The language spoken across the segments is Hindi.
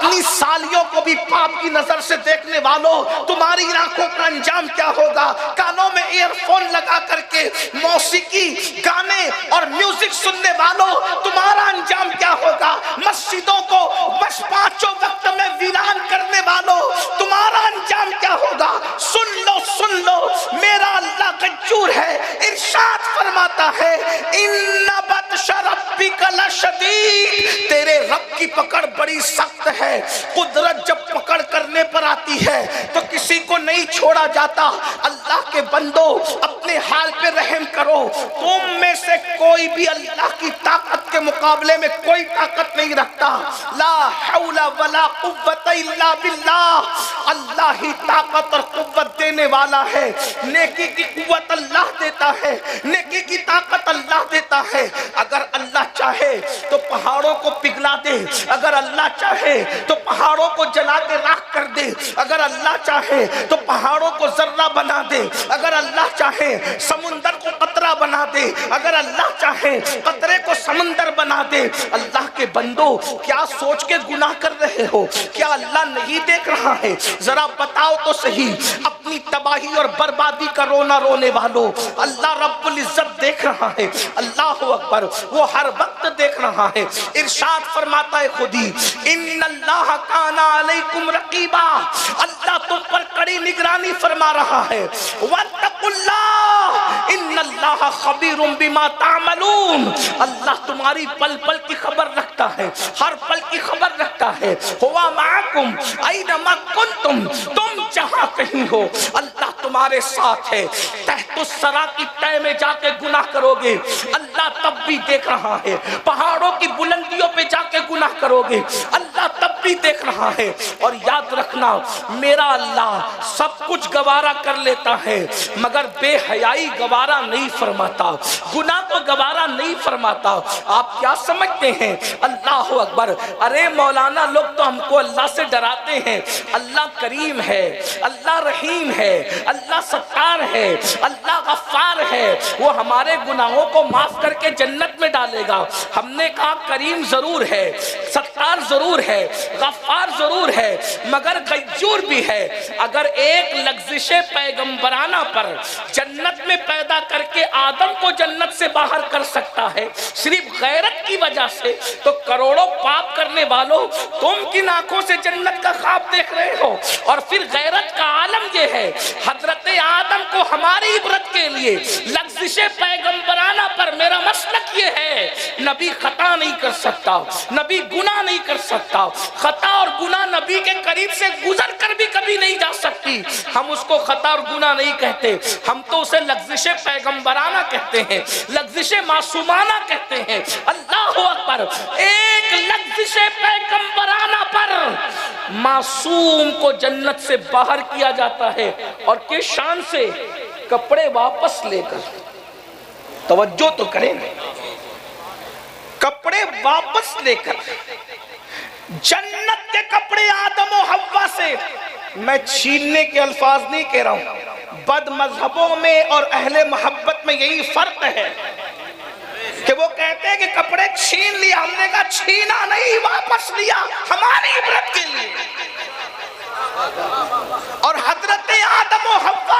अपनी सालियों को भी पाप की नजर से देखने वालों, तुम्हारी आंखों का अंजाम क्या होगा? कानों में ईयरफोन लगा करके मौसीकी गाने और म्यूजिक सुनने वालों, तुम्हारा अंजाम क्या होगा? मस्जिदों को बस 5 वक्त में वीरान करने वालों, तुम्हारा अंजाम क्या होगा? सुन लो, मेरा अल्लाह गज्जूर है। इरशाद फरमाता है, इन्ना बत्शा रब्बिका लशदीद, तेरे रब की पकड़ बड़ी सख्त है। कुदरत जब पकड़ करने पर आती है तो किसी को नहीं छोड़ा जाता। अल्लाह के बंदो, अपने हाल पे रहम करो। तुम में से कोई भी अल्लाह की ताकत के मुकाबले में कोई ताकत नहीं रखता। ला हौला वला कुव्वता इल्ला बिल्लाह। अल्लाह ही ताकत और कुव्वत देने वाला है। नेकी की कुव्वत अल्लाह देता है, नेकी की ताकत अल्लाह देता है। अगर अल्लाह चाहे तो पहाड़ों को पिघला दे, अगर अल्लाह चाहे तो पहाड़ों को जला के राख कर दे, अगर अल्लाह चाहे तो पहाड़ों को जर्रा बना दे, अगर अल्लाह चाहे समुंदर को कतरा बना दे, अगर अल्लाह चाहे कतरे को समंदर बना दे। अल्लाह के बंदो, क्या सोच के गुनाह कर रहे हो? क्या अल्लाह नहीं देख रहा है? जरा बताओ तो सही। अपनी तबाही और बर्बादी का रोना रोने वालों, अल्लाह रब्बुल इज्जत देख रहा है। अल्लाह अकबर, वो हर वक्त देख रहा है। इरशाद फरमाता है खुद ही, इन्नल्लाह काना अलैकुम रकीबा, अल्लाह तुम पर कड़ी निगरानी फरमा रहा है। वत्तकुल्लाह इन्नल्लाह खबीरुम बिमा तामलून, अल्लाह तुम्हारी पल पल की खबर रखता है, हर पल की खबर रखता है। हुवा माकुम ऐनमा कुंतुम, तुम जहां कहीं हो अल्लाह तुम्हारे साथ है। तहतुस्सरा की तय में जाके गुनाह करोगे, अल्लाह तब भी देख रहा है। पहाड़ों की बुलंदियों पे जाके गुनाह करोगे, अल्लाह तब भी देख रहा है। और याद रखना, मेरा अल्लाह सब कुछ गवारा कर लेता है मगर बेहयाई गवारा नहीं फरमाता, गुनाह को गवारा नहीं फरमाता। आप क्या समझते हैं? अल्लाह अकबर। अरे मौलाना, लोग तो हमको अल्लाह से डराते हैं। अल्लाह करीम है, अल्लाह रहीम है, अल्लाह सत्तार है, अल्लाह गफ्फार है। वो हमारे गुनाहों को माफ करके जन्नत में डालेगा। हमने कहा करीम जरूर है, सत्तार जरूर है, गफ्फार जरूर है, मगर गज्जूर भी है। अगर एक लग़्ज़िश पैगंबराना पर जन्नत में पैदा करके आदम को जन्नत से बाहर कर सकता है सिर्फ गैरत की वजह से, तो करोड़ों पाप करने वालों, तुम किन आंखों से जन्नत का ख्वाब देख रहे हो? और फिर गैरत का आलम यह है, हजरत आदम को हमारी इबरत के लिए लग़्ज़िश पैगंबराना पर मेरा मसलक ये है, नबी खता नहीं कर सकता, नबी गुनाह नहीं कर सकता। खता और गुनाह नबी के करीब से गुजर कर भी कभी नहीं जा सकती। हम उसको खता और गुनाह नहीं कहते, हम तो उसे लग़्ज़िश पैगंबराना कहते हैं, लग़्ज़िश मासूमाना कहते हैं। अल्लाहु अकबर। एक लग़्ज़िश पैगंबराना पर मासूम को जन्नत से बाहर किया जाता है और किस शान से? कपड़े वापस लेकर। तवज्जो तो करें, कपड़े वापस लेकर। जन्नत के कपड़े आदम और हव्वा से, मैं छीनने के अल्फाज नहीं कह रहा हूं, बद मजहबों में और अहले मोहब्बत में यही फर्क है कि वो कहते हैं कि कपड़े छीन लिया। हमने कहा छीना नहीं, वापस लिया हमारी इबरत के लिए। और हजरत आदम और हव्वा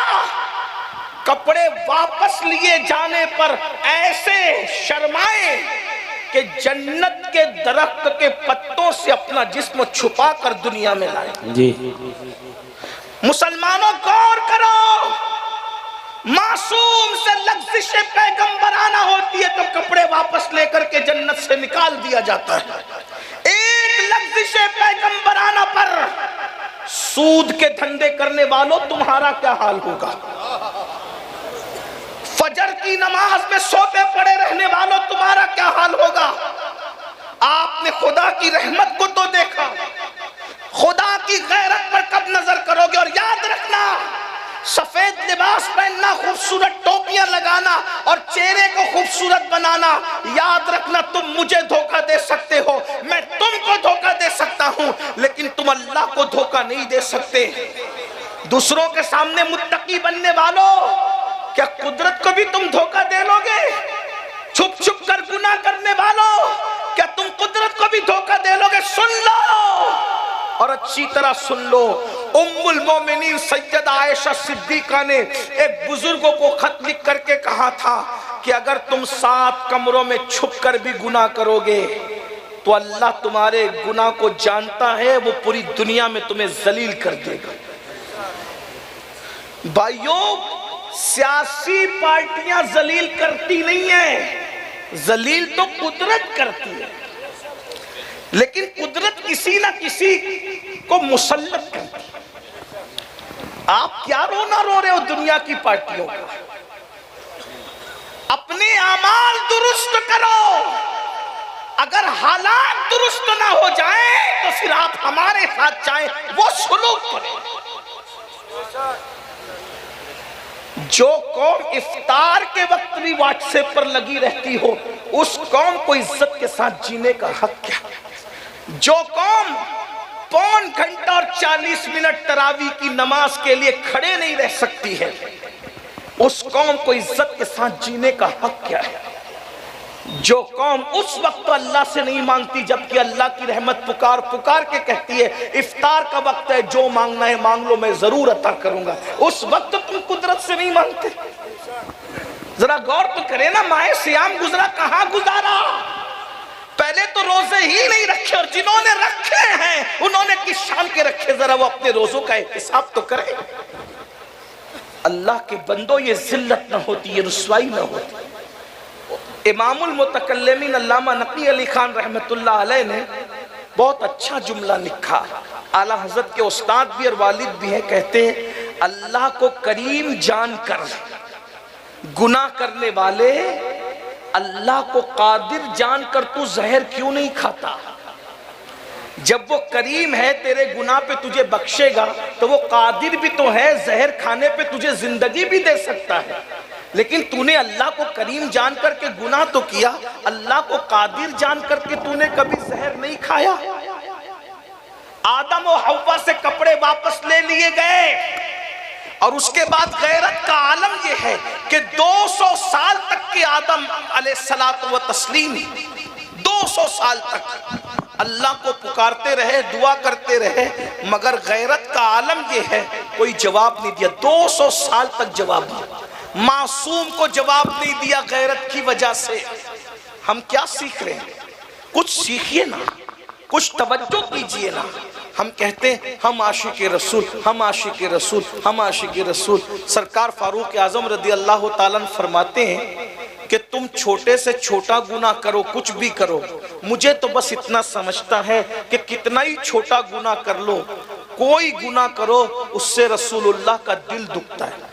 कपड़े वापस लिए जाने पर ऐसे शर्माए कि जन्नत के दरख्त के पत्तों से अपना जिस्म छुपा कर दुनिया में लाए। जी मुसलमानों, गौर करो, मासूम से लग़्ज़िश पैगंबराना होती है तो कपड़े वापस लेकर के जन्नत से निकाल दिया जाता है। एक लग़्ज़िश पैगंबराना पर सूद के धंधे करने वालों, तुम्हारा क्या हाल होगा? फजर की नमाज में सोते पड़े रहने वालों, तुम्हारा क्या हाल होगा? आपने खुदा की रहमत को तो देखा, खुदा की गैरत पर कब नजर करोगे? और याद रखना, सफेद लिबास पहनना, खूबसूरत टोपियां लगाना और चेहरे को खूबसूरत बनाना, याद रखना तुम मुझे धोखा दे सकते हो, मैं तुमको धोखा दे सकता हूं, लेकिन तुम अल्लाह को धोखा नहीं दे सकते। दूसरों के सामने मुत्तकी बनने वालों, क्या कुदरत को भी तुम धोखा दे लोगे? छुप छुप कर गुनाह करने वालों, क्या तुम कुदरत को भी धोखा दे लोगे? सुन लो, और अच्छी तरह सुन लो, उम्मुल मोमिनीन सैयदा आयशा सिद्दीका ने एक बुजुर्गों को खत लिख करके कहा था कि अगर तुम 7 कमरों में छुप कर भी गुनाह करोगे तो अल्लाह तुम्हारे गुनाह को जानता है, वो पूरी दुनिया में तुम्हें जलील कर देगा। भाइयों, सियासी पार्टियां जलील करती नहीं है, जलील तो कुदरत करती है, लेकिन कुदरत किसी ना किसी को मुसल्लत करती है। आप क्या रोना रो रहे हो दुनिया की पार्टियों का? अपने अमाल दुरुस्त करो। अगर हालात दुरुस्त ना हो जाए तो फिर आप हमारे साथ चाहे वो सुलूक करें। जो कौम इफ्तार के वक्त भी व्हाट्सएप पर लगी रहती हो, उस कौम को इज्जत के साथ जीने का हक क्या? जो कौम पौन घंटा और 40 मिनट तरावी की नमाज के लिए खड़े नहीं रह सकती है, उस कौम को इज्जत के साथ जीने का हक क्या है? जो कौम उस वक्त तो अल्लाह से नहीं मांगती जबकि अल्लाह की रहमत पुकार पुकार के कहती है इफ्तार का वक्त है, जो मांगना है मांग लो, मैं जरूर अता करूंगा, उस वक्त तुम कुदरत से नहीं मांगते। जरा गौर तो करे ना, माहे सियाम गुजरा कहां गुजारा? पहले तो रोजे ही नहीं रखे, और जिन्होंने रखे हैं उन्होंने किस शान के रखे, जरा वो अपने रोजों का हिसाब तो करें। अल्लाह के बंदो, ये जिल्लत ना होती, ये रुसवाई ना होती। इमामुल मुतकल्लिमीन अल्लामा नकी अली खान रहमतुल्लाह अलैह ने बहुत अच्छा जुमला लिखा। आला हजरत के उस्ताद भी और वालिद भी हैं, कहते हैं अल्लाह को करीम जानकर गुनाह करने वाले अल्लाह को कादिर जानकर तू जहर क्यों नहीं खाता? जब वो करीम है, तेरे गुनाह पे तुझे बख्शेगा, तो वो कादिर भी तो है, जहर खाने पे तुझे जिंदगी भी दे सकता है। लेकिन तूने अल्लाह को करीम जान करके गुनाह तो किया, अल्लाह को कादिर जान करके तूने कभी जहर नहीं खाया। आदम और हव्वा से कपड़े वापस ले लिए गए, और उसके बाद गैरत का आलम यह है कि 200 साल तक के आदम अलैहिस्सलातु व तस्लीम 200 साल तक अल्लाह को पुकारते रहे, दुआ करते रहे, मगर गैरत का आलम यह है कोई जवाब नहीं दिया। 200 साल तक जवाब दिया, मासूम को जवाब नहीं दिया गैरत की वजह से। हम क्या सीख रहे हैं? कुछ सीखिए ना, कुछ तवज्जो कीजिए ना। हम कहते हैं हम आशिक रसूल, हम आशिक रसूल, हम आशिक रसूल। सरकार फारूक आजम रदी अल्लाह ताला फरमाते हैं कि तुम छोटे से छोटा गुनाह करो, कुछ भी करो, मुझे तो बस इतना समझता है कि कितना ही छोटा गुनाह कर लो, कोई गुनाह करो उससे रसूलुल्लाह का दिल दुखता है।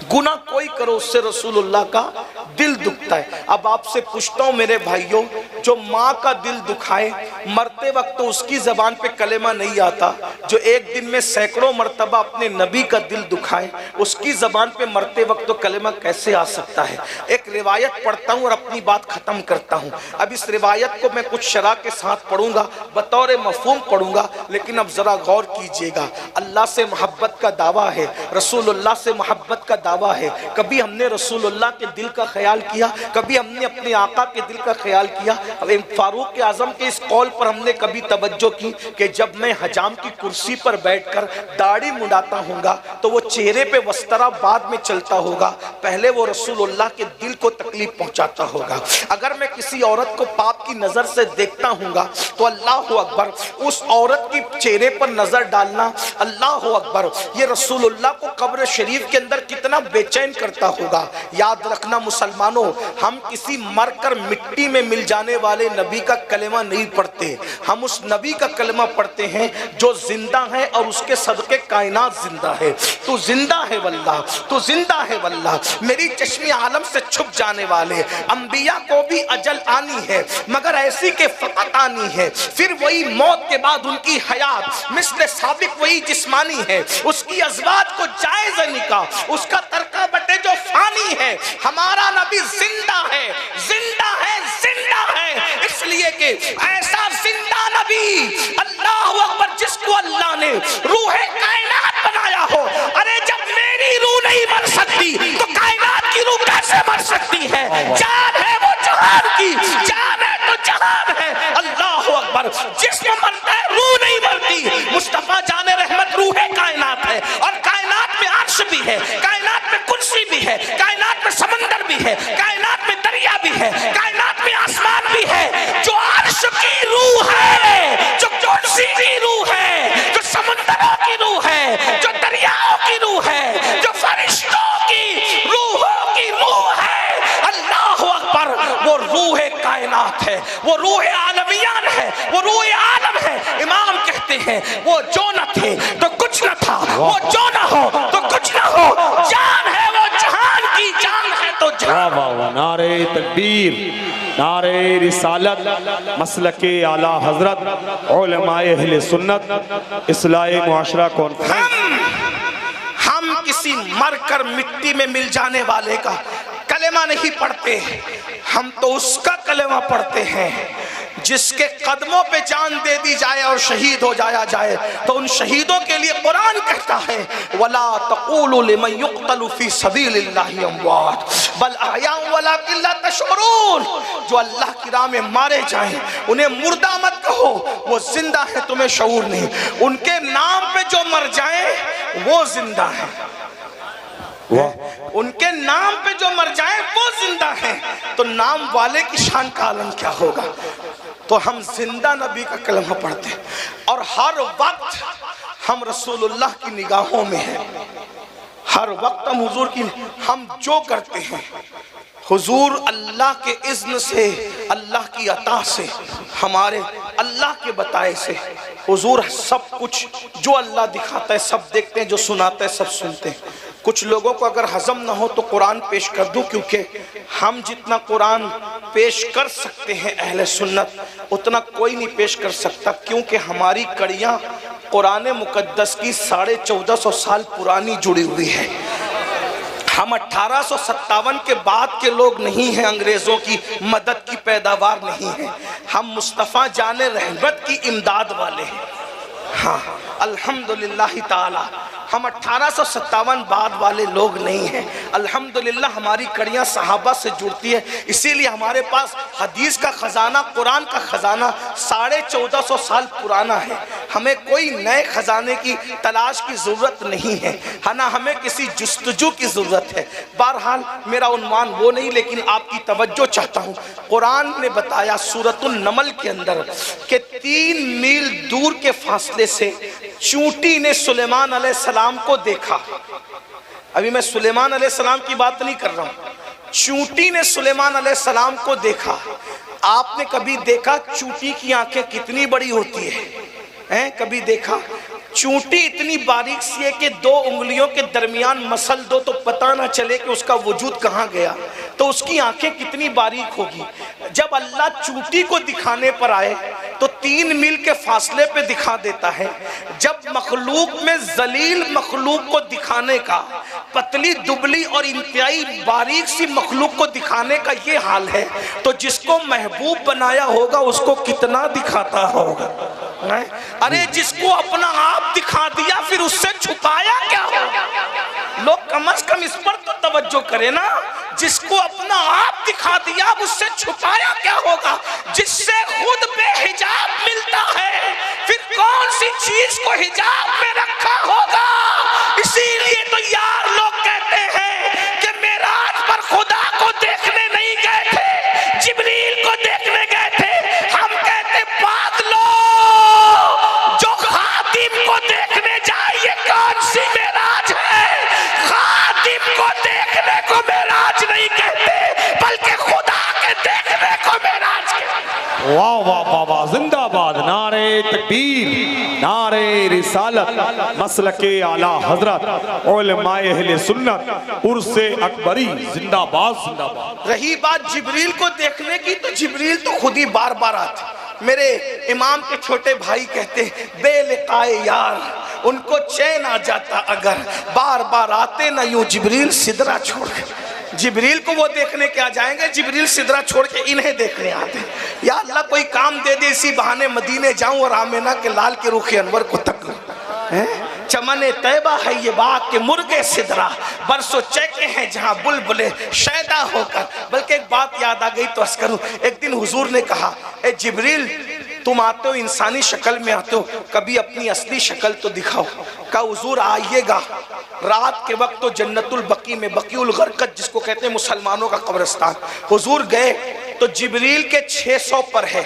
गुनाह कोई करो उससे रसूलुल्लाह का दिल दुखता है। अब आपसे पूछता हूं मेरे भाइयों, जो माँ का दिल दुखाए, मरते वक्त तो उसकी जबान पे कलेमा नहीं आता, जो एक दिन में सैकड़ों मर्तबा अपने नबी का दिल दुखाए, उसकी जबान पे मरते वक्त तो कलेमा कैसे आ सकता है? एक रिवायत पढ़ता हूँ और अपनी बात खत्म करता हूँ। अब इस रिवायत को मैं कुछ शरह के साथ पढ़ूंगा, बतौर मफहूम पढ़ूंगा, लेकिन अब जरा गौर कीजिएगा। अल्लाह से मोहब्बत का दावा है, रसूलुल्लाह से मोहब्बत का दावा है। कभी हमने रसूलुल्लाह के दिल का ख्याल किया? कभी हमने अपने आका के दिल का ख्याल किया? अब फारूक आजम के इस कौल पर हमने कभी तवज्जो की कि जब मैं हजाम की कुर्सी पर बैठकर दाढ़ी मुंडाता हूँगा तो वो चेहरे पे वस्तरा बाद में चलता होगा, पहले वो रसूलुल्लाह के दिल को तकलीफ पहुंचाता होगा। अगर मैं किसी औरत को पाप की नजर से देखता हूँगा तो अल्लाह अकबर, उस औरत की चेहरे पर नजर डालना, अल्लाह अकबर, ये रसूलुल्लाह को कब्र शरीफ के अंदर कितना बेचैन करता होगा। याद रखना मुसलमानों, हम किसी मरकर मिट्टी में मिल जाने वाले नबी का कलेमा नहीं पढ़ते, हम उस नबी का कलेमा पढ़ते हैं जो जिंदा है और उसके सदके कायनात जिंदा है। तू जिंदा है वल्लाह, तू जिंदा है वल्लाह। मेरी चश्मे आलम से छुप जाने वाले अंबिया को भी अजल आनी है, मगर ऐसी के फकत आनी है, फिर वही मौत के बाद उनकी हयात मिस्ल साबिक वही जिस्मानी है। उसकी अज़वाज को जायज़ निकाह, उसका तरका बटे जो फानी है। हमारा नबी जिंदा है, जिंदा है, जिंदा है, इसलिए कि ऐसा जिंदा नबी, अल्लाह अकबर, जिसको अल्लाह ने रूह कायनात बनाया हो। अरे जब मेरी रूह नहीं मर सकती तो कायनात की रूह कैसे मर सकती है? जान है वो जहान की, जान है तो जहान है। अल्लाह अकबर, जिस्म मरता है रूह नहीं मरती। मुस्तफ़ा जाने रहमत रूहे कायनात है, और कायनात में अर्श भी है, कायनात में कुर्सी भी है, कायनात में समंदर भी है, कायनात में दरिया भी है, कायनात में आसमान भी है। जो अर्श की रूह है, जो कुर्सी की रूह है, जो समंदरों की रूह है, जो दरियाओं की रूह है, जो फरिश्तों की रूहों की रूह है, अल्लाह अकबर, वो रूह कायनात है, वो रूह आलमियान है, वो रूह आलम है। इमाम कहते हैं वो जो न थे तो कुछ न था, वो जो न हो तो कुछ न हो, जान है वो जहान की जान है तो जान। वाह वाह, नारे तकबीर, नारे रिसालत, मसलके आला हजरत, उलमाए अहले सुन्नत, इस्लाही मुआशरा कॉन्फ्रेंस। हम किसी मरकर मिट्टी में मिल जाने वाले का कलेमा नहीं पढ़ते, हम तो उसका कलेमा पढ़ते हैं जिसके कदमों पे जान दे दी जाए और शहीद हो जाया जाए। तो उन शहीदों के लिए कुरान कहता है वला तक़ूलू लिमन युक़तलु फ़ी सबीलिल्लाहि अमवात बल अहयाउ वलाकिन ला तशऊरून। जो अल्लाह की राह में मारे जाएं उन्हें मुर्दा मत कहो, वो जिंदा है, तुम्हें शऊर नहीं। उनके नाम पे जो मर जाए वो जिंदा है, उनके नाम पे जो मर जाए वो जिंदा है। तो नाम वाले की शान का आलम क्या होगा। तो हम जिंदा नबी का कलमा पढ़ते हैं और हर वक्त हम रसूलुल्लाह की निगाहों में हैं, हर वक्त हम हुजूर की, हम जो करते हैं हुजूर अल्लाह के इज़्न से, अल्लाह की अता से, हमारे अल्लाह के बताए से हुजूर सब कुछ जो अल्लाह दिखाता है सब देखते हैं, जो सुनाता है सब सुनते हैं। कुछ लोगों को अगर हजम ना हो तो कुरान पेश कर दूं, क्योंकि हम जितना कुरान पेश कर सकते हैं अहले सुन्नत उतना कोई नहीं पेश कर सकता, क्योंकि हमारी कड़ियाँ कुरान मुकद्दस की 1450 साल पुरानी जुड़ी हुई है। हम 1857 के बाद के लोग नहीं हैं, अंग्रेज़ों की मदद की पैदावार नहीं है, हम मुस्तफ़ा जाने रहमत की इमदाद वाले हैं। हाँ अल्हम्दुलिल्लाह ताला हम 1857 बाद वाले लोग नहीं हैं। अल्हम्दुलिल्लाह हमारी कड़ियाँ सहाबा से जुड़ती है, इसीलिए हमारे पास हदीस का ख़जाना, कुरान का ख़जाना 1450 साल पुराना है। हमें कोई नए ख़जाने की तलाश की ज़रूरत नहीं है, है ना, हमें किसी जुस्तजू की ज़रूरत है। बहरहाल मेरा उन्वान वो नहीं, लेकिन आपकी तवज्जो चाहता हूँ। कुरान ने बताया सूरतुन नमल के अंदर कि 3 मील दूर के फासले से चूंटी ने सुलेमान अलैहिस्सलाम को देखा। अभी मैं सुलेमान अलैहिस्सलाम की बात नहीं कर रहा हूँ, चूंटी ने सुलेमान अलैहिस्सलाम को देखा। आपने कभी देखा चूंटी की आंखें कितनी बड़ी होती हैं? कभी देखा? चूंटी इतनी बारीक सी है कि 2 उंगलियों के दरमियान मसल दो तो पता ना चले कि उसका वजूद कहाँ गया। तो उसकी आंखें कितनी बारीक होगी। जब अल्लाह चूंटी को दिखाने पर आए तो 3 मील के फासले पे दिखा देता है। जब मखलूक में जलील मखलूक को दिखाने का, पतली दुबली और इंतहाई बारीक सी मखलूक को दिखाने का ये हाल है, तो जिसको महबूब बनाया होगा उसको कितना दिखाता होगा। अरे जिसको अपना आप दिखा दिया फिर उससे छुपाया क्या होगा। लोग कम से कम इस पर तो तवज्जो करें ना। जिसको अपना आप दिखा दिया उससे छुपाया क्या होगा। जिससे खुद बेहिजाब मिलता है फिर कौन सी चीज को हिजाब में रखा होगा। इसीलिए तो यार लोग कहते हैं कि मेराज पर खुदा को देखने नहीं गए थे, जिब्रील को देखने गए थे। हम कहते बादलो जो खातिम को देखने जाए, ये कौन सी मेराज है। खातिम को देखने को मेराज नहीं कहते, बल्कि खुदा के देखने को मेराज कहते। वाह वाह वाह वाह, जिंदाबाद, नारे तकबीर, नारे रिसालत, मसलके आला हजरत, उलमाए अहले सुन्नत, उर्से अकबरी, जिंदाबाद जिंदाबाद। रही बात जिब्रील को देखने की, तो जिब्रील तो खुद ही बार बार आते। मेरे इमाम के छोटे भाई कहते बेलिकाए यार उनको चैन आ जाता अगर बार बार आते ना यूं जिब्रील सिदरा छोड़ के। जिब्रील को वो देखने क्या जाएंगे, जिब्रील सिदरा छोड़ के इन्हें देखने आते। या अल्लाह कोई काम दे दे, इसी बहाने मदीने जाऊं और आमिना के लाल के रुखे अनवर को तक लूं। चमने तैबा है ये बाग के मुर्गे सिदरा, बरसों चेके हैं जहाँ बुलबुले शैदा होकर। बल्कि एक बात याद आ गई तो अर्ज़ करूं। एक दिन हुजूर ने कहा, ए जिब्रील तुम आते हो इंसानी शक्ल में आते हो, कभी अपनी असली शक्ल तो दिखाओ। कहा हुजूर आइएगा, रात के वक्त तो जन्नतुल बकी में, बकीउल गरकत जिसको कहते हैं मुसलमानों का कब्रिस्तान, हुजूर गए तो जिब्रील के 600 पर है।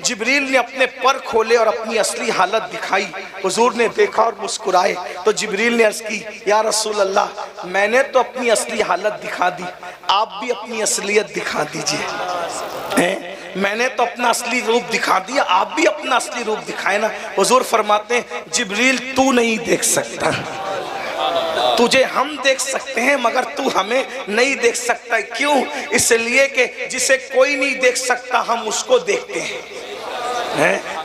जिब्रील ने अपने पर खोले और अपनी असली हालत दिखाई। हुजूर ने देखा और मुस्कुराए। तो जिब्रील ने अर्ज की, या रसूल अल्लाह, मैंने तो अपनी असली हालत दिखा दी, आप भी अपनी असलियत दिखा दीजिए। मैंने तो अपना असली रूप दिखा दिया, आप भी अपना असली रूप दिखाए ना। हुजूर फरमाते हैं, जिब्रील तू नहीं देख सकता, तुझे हम देख सकते हैं मगर तू हमें नहीं देख सकता। क्यों? इसलिए कि जिसे कोई नहीं देख सकता हम उसको देखते हैं।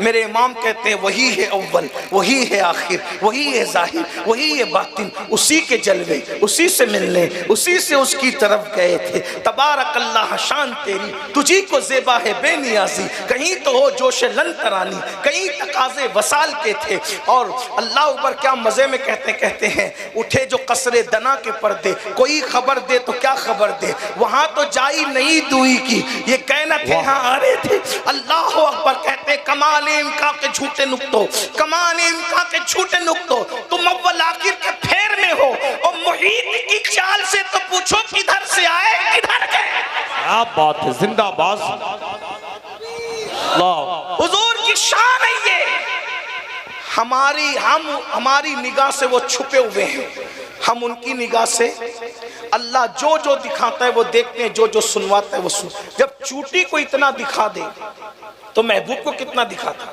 मेरे इमाम कहते हैं, वही है अव्वल, वही है आखिर, वही है जाहिर, वही है बातिन, उसी के जलवे, उसी से मिलने, उसी से उसकी तरफ गए थे। तबारक अल्लाह, शान तेरी, तुझी को ज़ेबा है बेनियाजी, कहीं तो हो जोश लन तरानी, कहीं तकाजे वसाल के थे। और अल्लाह ऊपर क्या मज़े में कहते हैं, उठे जो कसरे दना के पर्दे, कोई खबर दे तो क्या खबर दे, वहाँ तो जाई नहीं दुई की, ये कहना थे हाँ आ रहे थे। अल्लाह अकबर कहते, कमाल इनका के झूठे नुक्तो, कमाल इनका के झूठे नुक्तो, तुम अव्वल आखिर के फेर में हो, और मुहीत की चाल से तो पूछो किधर से आए किधर गए। क्या बात है, जिंदाबाद। हुजूर की शान है ये। हमारी निगाह से वो छुपे हुए हैं, हम उनकी निगाह से अल्लाह जो जो दिखाता है वो देखते हैं, जो जो सुनवाता है वो सुन। जब चूटी को इतना दिखा दे तो महबूब को कितना दिखाता।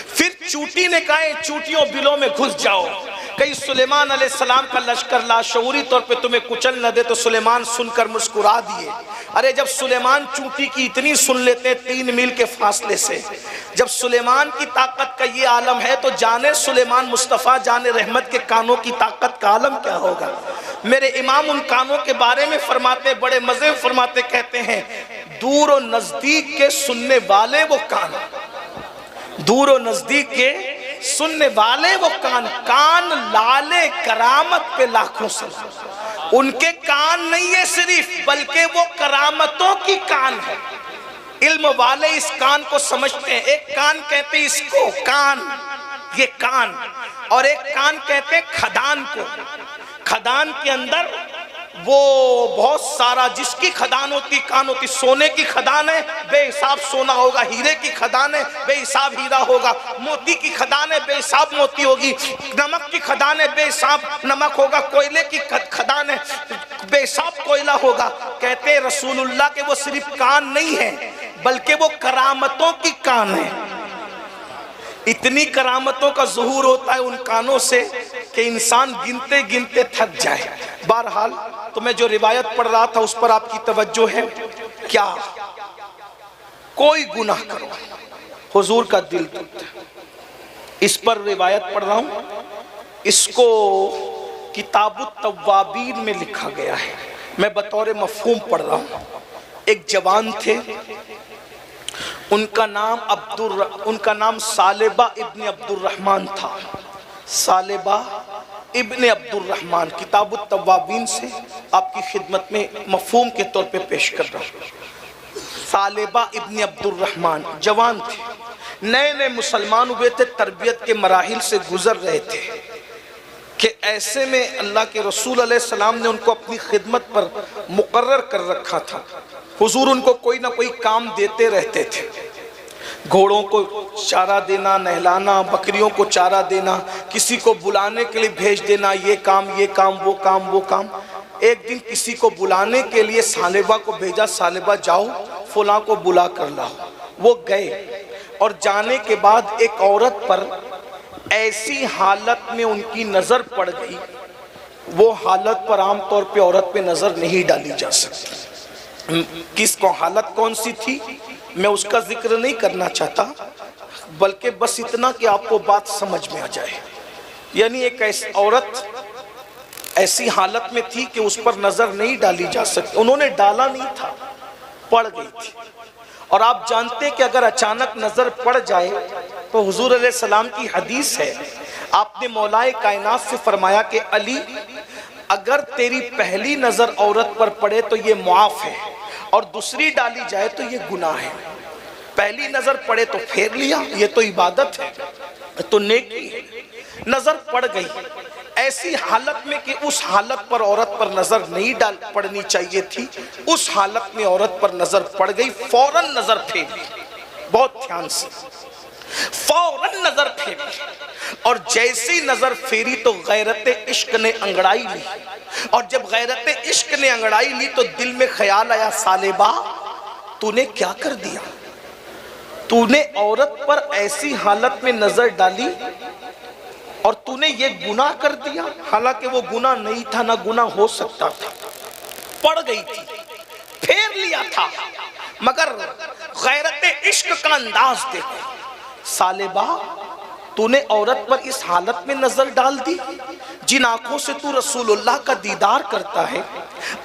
फिर चूटी ने कहा, चूटियों बिलों में घुस जाओ। कहीं सुलेमान अलैहिस्सलाम का लश्कर लाशऊरी तौर पे तुम्हें कुचल न दे तो सुलेमान सुनकर मुस्कुरा दिए। अरे जब सुलेमान चूटी की इतनी सुन लेते हैं 3 मील के फासले से, जब सुलेमान की ताकत का ये आलम है तो जाने सुलेमान मुस्तफ़ा जाने रहमत के कानों की ताकत का आलम क्या होगा। मेरे इमाम उन कानों के बारे में फरमाते, बड़े मजे फरमाते, कहते हैं, दूर और नजदीक के सुनने वाले वो कान, दूर और नजदीक के सुनने वाले वो कान, कान लाले करामत पे लाखों सलाम। उनके कान नहीं है सिर्फ, बल्कि वो करामतों की कान है। इल्म वाले इस कान को समझते हैं। एक कान कहते हैं इसको कान, ये कान, और एक कान कहते हैं खदान को। खदान के अंदर वो बहुत सारा, जिसकी खदान होती कान होती। सोने की खदान है, बेहिसाब सोना होगा। हीरे की खदान है, बेहिसाब हीरा होगा। मोती की खदान है, बेहिसाब मोती होगी। नमक की खदान है, बेहिसाब नमक होगा। कोयले की खदान है, बेहिसाब कोयला होगा। कहते हैं रसूलुल्लाह के वो सिर्फ कान नहीं है, बल्कि वो करामतों की कान है। इतनी करामतों का ज़ुहूर होता है उन कानों से कि इंसान गिनते गिनते थक जाए। बहरहाल तो मैं जो रिवायत पढ़ रहा था उस पर आपकी तवज्जो है क्या? कोई गुनाह करो हुजूर का दिल टूटता है। इस पर रिवायत पढ़ रहा हूं, इसको किताबुत तव्वाबीन में लिखा गया है। मैं बतौर मफहूम पढ़ रहा हूं। एक जवान थे, उनका नाम सालेबा इब्न अब्दुर्रहमान था। सालेबा इब्न अब्दुर्रहमान, किताबुत तव्वाबीन से आपकी खिदमत में मफहूम के तौर पे पेश कर रहा हूँ। सालेबा इब्न अब्दुर्रहमान जवान थे, नए नए मुसलमान हुए थे, तरबियत के मराहिल से गुजर रहे थे कि ऐसे में अल्लाह के रसूल अलैहिस्सलाम ने उनको अपनी खिदमत पर मुकर्रर कर रखा था। हुजूर उनको कोई ना कोई काम देते रहते थे। घोड़ों को चारा देना, नहलाना, बकरियों को चारा देना, किसी को बुलाने के लिए भेज देना, ये काम वो काम वो काम। एक दिन किसी को बुलाने के लिए सालेबा को भेजा, सालेबा जाओ फलां को बुला कर लाओ। वो गए और जाने के बाद एक औरत पर ऐसी हालत में उनकी नज़र पड़ गई, वो हालत पर आमतौर पे औरत पे नज़र नहीं डाली जा सकती। किसको हालत कौन सी थी मैं उसका जिक्र नहीं करना चाहता, बल्कि बस इतना कि आपको बात समझ में आ जाए। यानी एक ऐसी औरत ऐसी हालत में थी कि उस पर नजर नहीं डाली जा सकती। उन्होंने डाला नहीं था, पड़ गई थी। और आप जानते कि अगर अचानक नजर पड़ जाए तो हुजूर अलैहि सलाम की हदीस है, आपने मौलाए कायनात से फरमाया कि अली, अगर तेरी पहली नजर औरत पर पड़े तो ये मुआफ है, और दूसरी डाली जाए तो ये गुनाह है। पहली नजर पड़े तो फेर लिया, ये तो इबादत है, तो नेकी है। नजर पड़ गई ऐसी हालत में कि उस हालत पर औरत पर नजर नहीं डाल पड़नी चाहिए थी, उस हालत में औरत पर नजर पड़ गई, फौरन नजर फेरी, बहुत ध्यान से फौरन नजर फेरी। और जैसी नजर फेरी तो गैरत इश्क ने अंगड़ाई ली, और जब गैरत इश्क ने अंगड़ाई ली तो दिल में ख्याल आया, सालेबा तूने क्या कर दिया, तूने औरत पर ऐसी हालत में नजर डाली और तूने ये गुनाह कर दिया। हालांकि वो गुनाह नहीं था, ना गुनाह हो सकता था, पड़ गई थी, फेर लिया था, मगर गैरत इश्क का अंदाज देखो। सालेबा तूने औरत पर इस हालत में नजर डाल दी, जिन आंखों से तू रसूलुल्लाह का दीदार करता है,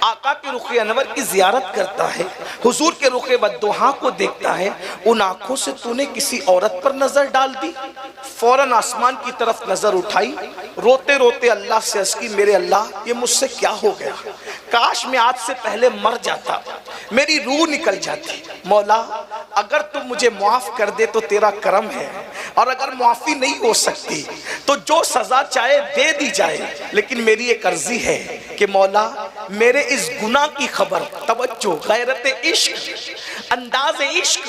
आका के रुखे अनवर की जियारत करता है, हुजूर के रुखे बद्दुहा को देखता है, उन आंखों से तूने किसी औरत पर नजर डाल दी। फौरन आसमान की तरफ नजर उठाई, रोते रोते अल्लाह से अर्ज़ की, मेरे अल्लाह ये मुझसे क्या हो गया, काश मैं आज से पहले मर जाता, मेरी रूह निकल जाती। मौला अगर तू मुझे माफ कर दे तो तेरा करम है, और अगर माफी नहीं हो सकती तो जो सजा चाहे दे दी जाए, लेकिन मेरी एक अर्जी है कि मौला मेरे इस गुनाह की खबर, तवज्जो, गैरत इश्क, अंदाज इश्क,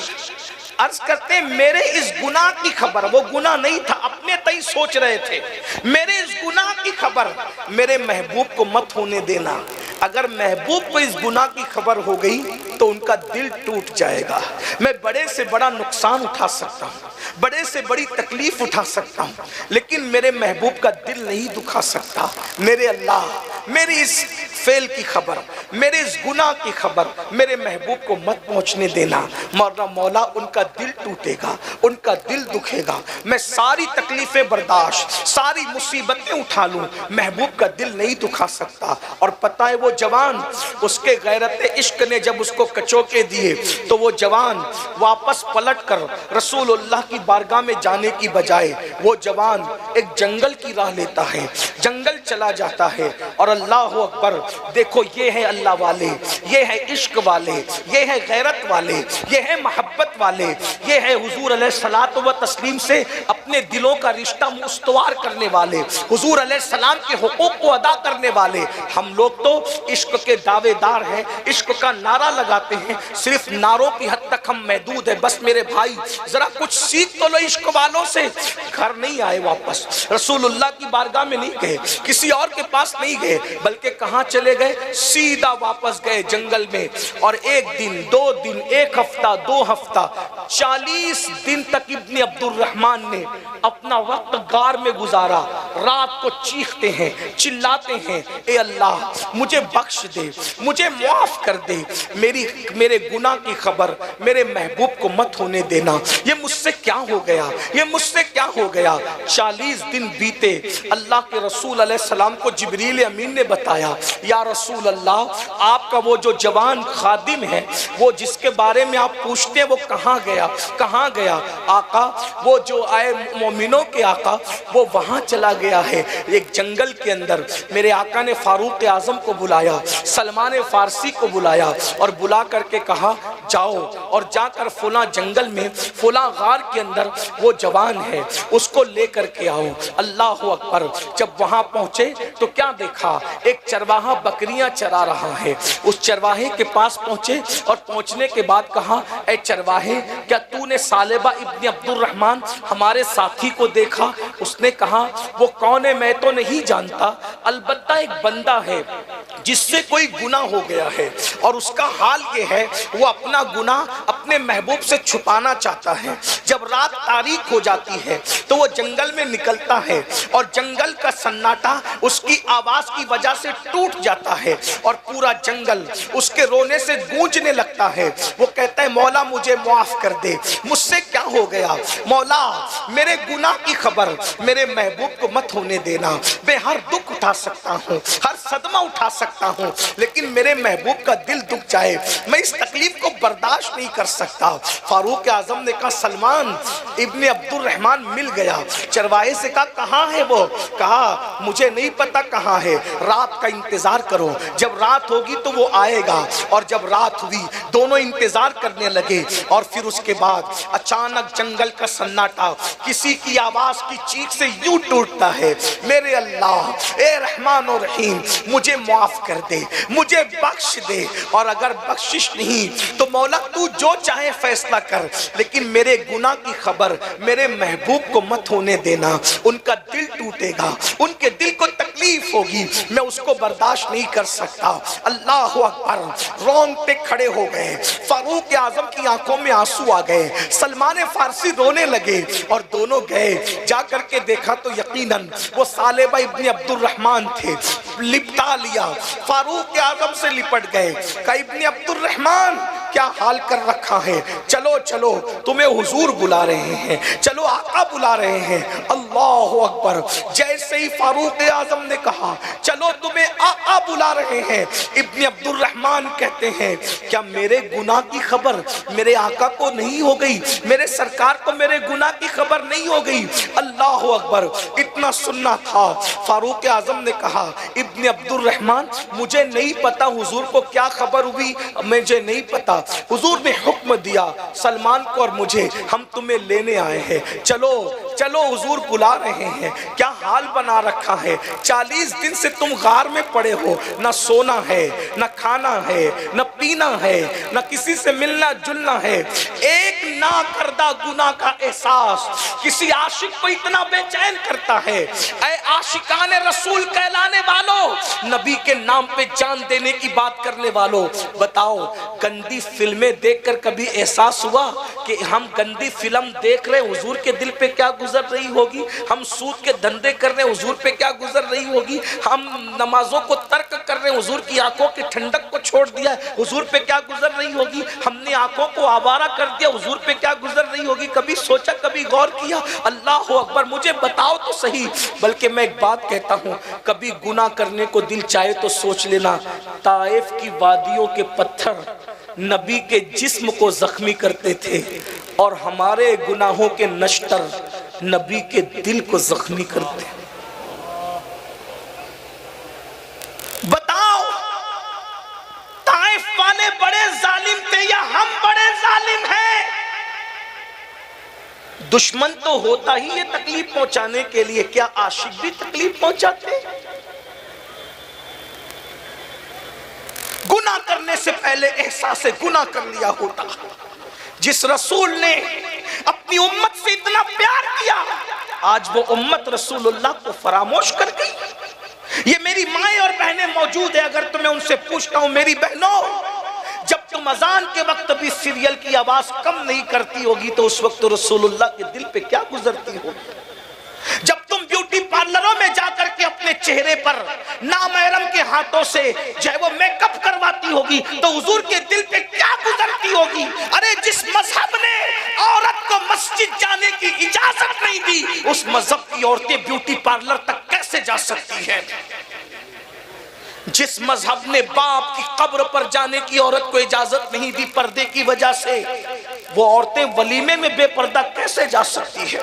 अर्ज करते मेरे इस गुनाह की खबर, वो गुनाह नहीं था, अपने तय सोच रहे थे, मेरे इस गुनाह की खबर मेरे महबूब को मत होने देना। अगर महबूब को इस गुनाह की खबर हो गई तो उनका दिल टूट जाएगा। मैं बड़े से बड़ा नुकसान उठा सकता हूँ, बड़े से बड़ी तकलीफ उठा सकता हूँ, लेकिन मेरे महबूब का दिल नहीं दुखा सकता। मेरे अल्लाह मेरी इस फेल की खबर, मेरे इस गुनाह की खबर मेरे महबूब को मत पहुँचने देना, मौला मौला उनका दिल टूटेगा, उनका दिल दुखेगा। मैं सारी तकलीफें बर्दाश्त, सारी मुसीबतें उठा लूँ, महबूब का दिल नहीं दुखा सकता। और पता है वो जवान, उसके गैरत इश्क ने जब उसको कचोके दिए तो वो जवान वापस पलट कर रसूलुल्लाह की बारगाह में जाने की बजाय वो जवान एक जंगल की राह लेता है, जंगल चला जाता है। और अल्लाह अकबर, देखो ये है अल्लाह वाले, ये है इश्क वाले, ये है गैरत वाले, ये है मोहब्बत वाले, ये है हुजूर अलैहिस्सलात व तस्लीम से अपने दिलों का रिश्ता मुस्तवार करने वाले, हुजूर अलैहिस्सलाम के हुकूक को अदा करने वाले। हम लोग तो इश्क के दावेदार हैं, इश्क का नारा लगाते हैं, सिर्फ नारों की हद तक हम महदूद है। बस मेरे भाई जरा कुछ सीख तो लो इश्क वालों से। घर नहीं आए वापस, रसूलुल्लाह की बारगाह में नहीं गए, किसी और के पास नहीं गए, बल्कि कहाँ चले गए, सीधा वापस गए जंगल में। और एक दिन, दो दिन, एक हफ्ता, 2 हफ्ता, 40 दिन तक इब्ने अब्दुल रहमान ने अपना वक्त गार में गुजारा। रात को चीखते हैं, चिल्लाते हैं, ए अल्लाह मुझे बख्श दे, मुझे माफ कर दे, मेरे गुनाह की खबर मेरे महबूब को मत होने देना। ये मुझसे क्या हो गया, ये मुझसे क्या हो गया। 40 दिन बीते, अल्लाह के रसूल अलैहिस्सलाम को जिब्रील अमीन ने बताया, या रसूल अल्लाह आपका वो जो जवान खादिम है, वो जिसके बारे में आप पूछते हैं, वो कहाँ गया, कहाँ गया। आका वो जो आए मोमिनों के आका, वो वहाँ चला गया है एक जंगल के अंदर। मेरे आका ने फारूक आजम को बुलाया, सलमान फारसी को बुलाया और बुला करके कहा जाओ और जाकर फुला जंगल में, फुला गार के अंदर वो जवान है, उसको लेकर के आओ। अल्लाह अकबर। जब वहां पहुंचे तो क्या देखा, एक चरवाहा बकरियां चरा रहा है। उस चरवाहे के पास पहुंचे और पहुंचने के बाद कहा, ए चरवाहे क्या तूने सालेबा इब्ने अब्दुल रहमान हमारे साथी को देखा? उसने कहा वो कौन है मैं तो नहीं जानता, अलबत्ता एक बंदा है जिससे कोई गुनाह हो गया है और उसका हाल ये है वो अपना गुनाह अपने महबूब से छुपाना चाहता है। जब रात तारीक हो जाती है तो वो जंगल में निकलता है और जंगल का सन्नाटा उसकी आवाज की वजह से टूट जाता है और पूरा जंगल उसके रोने से गूंजने लगता है। वो कहता है मौला मुझे माफ कर दे, मुझसे क्या हो गया, मौला मेरे गुनाह की खबर मेरे महबूब को मत होने देना। मैं हर दुख उठा सकता हूँ, हर सदमा उठा सकता हूँ, लेकिन मेरे महबूब का दिल दुख जाए, मैं इस तकलीफ को बर्दाश्त नहीं कर सकता। फारूक आजम ने कहा सलमान इब्ने अब्दुल रहमान मिल गया। चरवाहे से कहा कहाँ है वो? कहा मुझे नहीं पता कहाँ है, रात का इंतजार करो, जब रात होगी तो वो आएगा। और जब रात हुई दोनों इंतजार करने लगे। और फिर उसके बाद अचानक जंगल का सन्नाटा किसी की आवाज की चीख से यूं टूटता है, मेरे अल्लाह ए रहमान और रहीम मुझे माफ कर दे, मुझे बख्श दे, और अगर बख्शिश नहीं तो मौला तू जो चाहे फैसला कर, लेकिन मेरे गुनाह की खबर मेरे महबूब को मत होने देना। उनका दिल टूटेगा, उनके दिल को तकलीफ होगी, मैं उसको बर्दाश्त नहीं कर सकता। अल्लाह अकबर। रोंगटे खड़े हो गए, फारूक आजम की आंखों में आंसू आ गए, सलमान फारसी रोने लगे। और दोनों गए, जाकर के देखा तो यकीनन वो सालेबा इब्ने अब्दुल रहमान थे। लिपटा लिया, फारूक आजम से लिपट गए। कहा इब्ने अब्दुल रहमान क्या हाल कर रखा है, चलो चलो तुम्हें हुजूर बुला रहे हैं, चलो आका बुला रहे हैं। अल्लाह अकबर। जैसे ही फारूक आजम ने कहा चलो तुम्हें आका बुला रहे हैं, इब्ने अब्दुल रहमान कहते हैं क्या मेरे गुनाह की खबर मेरे आका को नहीं हो गई, मेरे सरकार को मेरे गुनाह की खबर नहीं हो गई? अल्लाह अकबर। इतना सुनना था। फारूक आजम ने कहा इब्ने अब्दुल रहमान मुझे नहीं पता हुजूर को क्या खबर हुई, मुझे नहीं पता। हुजूर ने हुक्म दिया सलमान को और मुझे, हम तुम्हें लेने आए हैं, चलो चलो हुजूर बुला रहे हैं। क्या हाल बना रखा है, 40 दिन से तुम गार में पड़े हो, ना सोना है, ना खाना है, ना पीना है, ना किसी से मिलना जुलना है। एक ना करदा गुनाह का एहसास किसी आशिक को इतना बेचैन करता है। ऐ आशिकाने रसूल कहलाने वालों, नबी के नाम पे जान देने की बात करने वालों, बताओ गंदी फिल्में देखकर कभी एहसास हुआ कि हम गंदी फिल्म देख रहे, हुजूर के दिल पे क्या गुजर रही होगी? हम सूद के धंधे कर रहे, हुजूर पे क्या गुजर रही होगी? हम नमाजों को तर्क कर रहे, हुजूर की आंखों की ठंडक को छोड़ दिया, हुजूर पे क्या गुजर रही होगी? हमने आंखों को आवारा कर दिया, हुजूर पे क्या गुजर रही होगी? कभी सोचा, कभी गौर किया? अल्लाह अकबर। मुझे बताओ तो सही। बल्कि मैं एक बात कहता हूँ, कभी गुनाह करने को दिल चाहे तो सोच लेना, ताइफ की वादियों के पत्थर नबी के जिस्म को जख्मी करते थे और हमारे गुनाहों के नश्तर नबी के दिल को जख्मी करते। बताओ ताइफ वाले बड़े जालिम थे या हम बड़े जालिम हैं? दुश्मन तो होता ही ये तकलीफ पहुंचाने के लिए, क्या आशिक भी तकलीफ पहुंचाते? गुनाह करने से पहले एहसास गुनाह कर लिया होता। जिस रसूल ने अपनी उम्मत से इतना प्यार किया, आज वो उम्मत रसूलुल्लाह को फरामोश कर गई। ये मेरी माएं और बहनें मौजूद है, अगर तुम्हें उनसे पूछता हूं मेरी बहनों, जब तुम अजान के वक्त भी सीरियल की आवाज कम नहीं करती होगी तो उस वक्त रसूलुल्लाह के दिल पे क्या गुजरती होगी? जब तुम ब्यूटी पार्लरों में जाकर के अपने चेहरे पर नामहरम के हाथों से जो है वो मेकअप करवाती होगी तो हुजूर के दिल पे क्या गुजरती होगी? अरे जिस मजहब ने औरत को मस्जिद जाने की इजाजत नहीं दी, उस मजहब की औरतें ब्यूटी पार्लर तक कैसे जा सकती है? जिस मजहब ने बाप की कब्र पर जाने की औरत को इजाजत नहीं दी पर्दे की वजह से, वो औरतें वलीमे में बेपर्दा कैसे जा सकती है?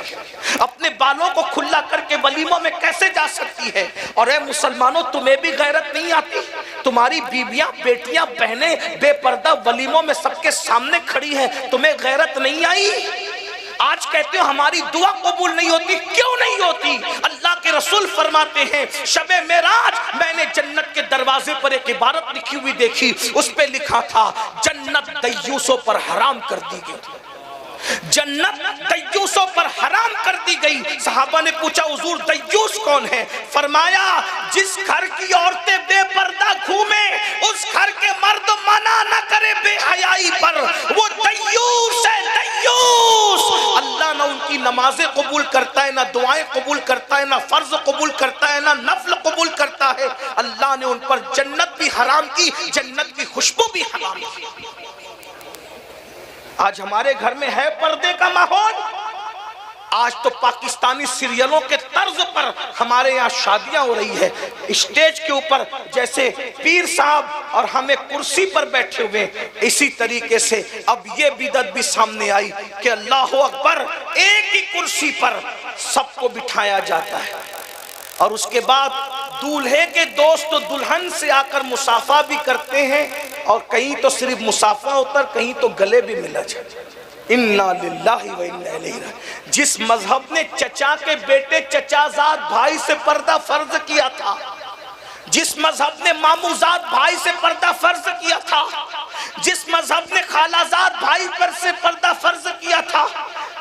अपने बालों को खुला करके वलीमों में कैसे जा सकती है? और ऐ मुसलमानों, तुम्हें भी गैरत नहीं आती? तुम्हारी बीबियां, बेटियां, बहनें बेपर्दा वलीमों में सबके सामने खड़ी है, तुम्हें गैरत नहीं आई? आज कहते हो हमारी दुआ कबूल नहीं होती, क्यों नहीं होती? अल्लाह के रसूल फरमाते हैं शबे मेराज मैंने जन्नत के दरवाजे पर एक इबारत लिखी हुई देखी, उस पे लिखा था जन्नत दय्यूसों पर हराम कर दी गई। जन्नत दय्यूसों पर हराम कर दी गई। सहाबा ने पूछा हुजूर दय्यूस कौन है? फरमाया जिस घर की औरतें बेपर्दा घूमे उस घर के मर्द मना न करे बेहयाई पर, वो दय्यूस है, दय्यूस। अल्लाह ना उनकी नमाजें कबूल करता है, ना दुआएं कबूल करता है, ना फर्ज कबूल करता है, ना नफल कबूल करता है। अल्लाह ने उन पर जन्नत भी हराम की, जन्नत की खुशबू भी हराम की। आज हमारे घर में है पर्दे का माहौल। आज तो पाकिस्तानी सीरियलों के तर्ज पर हमारे यहाँ शादियां हो रही है। स्टेज के ऊपर जैसे पीर साहब और हमें कुर्सी पर बैठे हुए। इसी तरीके से अब ये बिदअत भी सामने आई कि अल्लाह अकबर, एक ही कुर्सी पर सबको बिठाया जाता है और उसके बाद दूल्हे के दोस्त तो दुल्हन से आकर मुसाफा भी करते हैं और कहीं तो सिर्फ मुसाफा होता है, कहीं तो गले भी मिला जाता। इन्ना लिल्लाहि व इन्ना इलैहि राजिऊन। जिस मजहब ने चचा के बेटे चचाजाद भाई से पर्दा फर्ज किया था, जिस मजहब ने मामूजाद भाई से पर्दा फर्ज किया था, जिस मजहब ने खालाजाद भाई पर से पर्दा फर्ज किया था,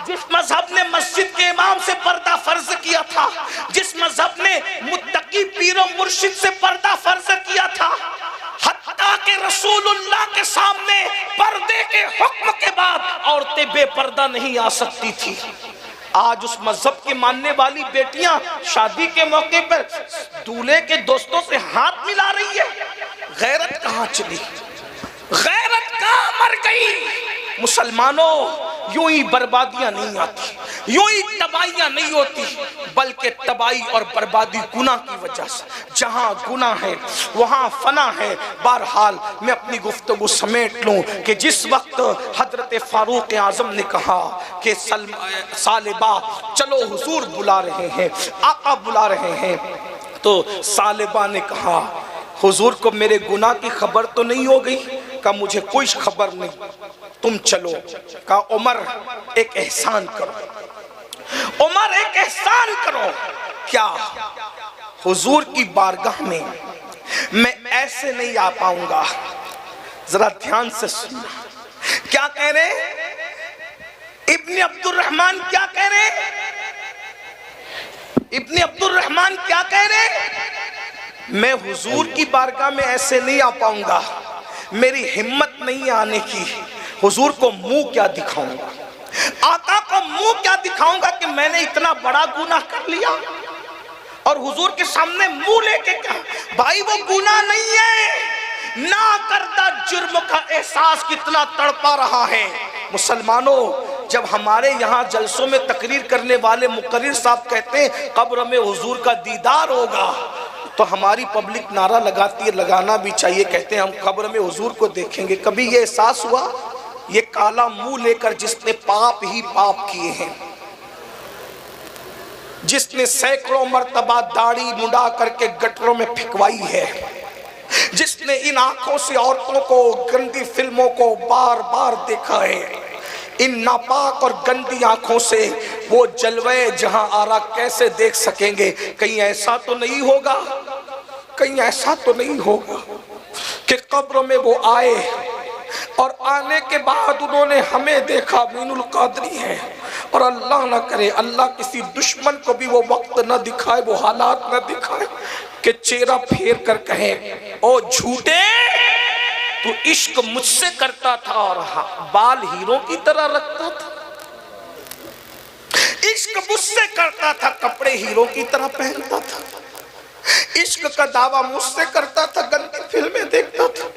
जिस मजहब ने मस्जिद के इमाम से पर्दा फर्ज किया था, जिस मजहब ने मुत्तकी पीर और मुर्शिद से पर्दा फर्ज किया था, हत्ता के रसूलुल्लाह के सामने पर्दे के हुक्म के बाद औरतें बेपर्दा नहीं आ सकती थी। आज उस मजहब के मानने वाली बेटियां शादी के मौके पर दूल्हे के दोस्तों से हाथ मिला रही है। गैरत कहां चली, गैरत कहां मर गई। मुसलमानों, यूं ही बर्बादियां नहीं आती, यूं ही तबाहियां नहीं होती, बल्कि तबाही और बर्बादी गुनाह की वजह से। जहां गुनाह है वहां फना है। बहरहाल मैं अपनी गुफ्तगू समेट लूं कि जिस वक्त हजरत फारूक आजम ने कहा कि सालिबा चलो हुजूर बुला रहे हैं, आका बुला रहे हैं, तो सालिबा ने कहा हुजूर को मेरे गुनाह की खबर तो नहीं हो गई? कहा मुझे कोई खबर नहीं, तुम चलो। कहा उमर एक एहसान करो, उमर एक एहसान करो। क्या? हुजूर की बारगाह में मैं ऐसे नहीं आ पाऊंगा। जरा ध्यान से सुनना, क्या कह रहे इब्ने अब्दुल रहमान, क्या कह रहे इब्ने अब्दुल रहमान, क्या कह रहे? मैं हुजूर की बारगाह में ऐसे नहीं आ पाऊंगा, मेरी हिम्मत नहीं आने की। हुजूर को मुंह क्या दिखाऊंगा, आका को मुंह क्या दिखाऊंगा कि मैंने इतना बड़ा गुनाह कर लिया और हुजूर के सामने मुंह लेके क्या? भाई वो गुनाह नहीं है, ना करता जुर्म का एहसास कितना तड़पा रहा है। मुसलमानों, जब हमारे यहाँ जलसों में तकरीर करने वाले मुकर्रिर साहब कहते हैं कब्र में हुजूर का दीदार होगा, तो हमारी पब्लिक नारा लगाती है, लगाना भी चाहिए, कहते हैं हम कब्र में हुजूर को देखेंगे। कभी ये एहसास हुआ? ये काला मुंह लेकर जिसने पाप ही पाप किए हैं, जिसने सैकड़ों मर्तबा दाढ़ी मुंडा करके गटरों में फिकवाई है, जिसने इन आंखों से औरतों को, गंदी फिल्मों को बार बार देखा है, इन नापाक और गंदी आंखों से वो जलवे जहां आ रहा कैसे देख सकेंगे? कहीं ऐसा तो नहीं होगा, कहीं ऐसा तो नहीं होगा कि कब्र में वो आए और आने के बाद उन्होंने हमें देखा मीनुल कादरी है, और अल्लाह ना करे, अल्लाह किसी दुश्मन को भी वो वक्त न दिखाए, वो हालात न दिखाए कि चेहरा फेर कर कहे ओ झूठे, तू इश्क मुझसे करता था और बाल हीरो की तरह रखता था, इश्क मुझसे करता था, कपड़े हीरो की तरह पहनता था, इश्क का दावा मुझसे करता था, गंदी फिल्में देखता था।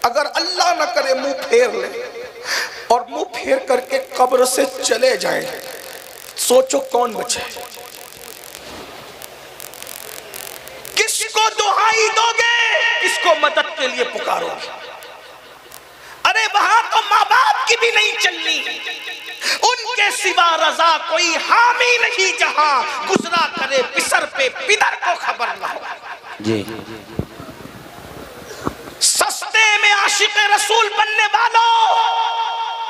अगर अल्लाह न करे मुंह फेर ले और मुंह फेर करके कब्र से चले जाएं, सोचो कौन बचे? किसको दुहाई दोगे, किसको मदद के लिए पुकारोगे? अरे वहां तो माँ बाप की भी नहीं चलनी, उनके सिवा रजा कोई हामी नहीं, जहां गुजरा करे पिसर पे पिदर को खबर ना हो। जी सस्ते में आशिक रसूल बनने वालों,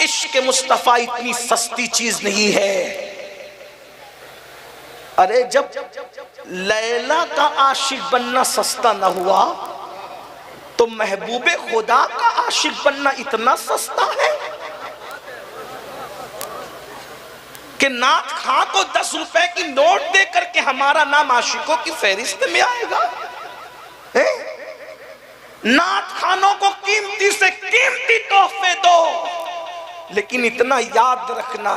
इश्क मुस्तफा इतनी सस्ती चीज नहीं है। अरे जब लैला का आशिक बनना सस्ता न हुआ, तो महबूबे खुदा का आशिक बनना इतना सस्ता है कि नाथ खां को 10 रुपए की नोट दे करके हमारा नाम आशिकों की फहरिस्त में आएगा। नाथ खानों को कीमती से कीमती तोहफे दो, लेकिन इतना याद रखना,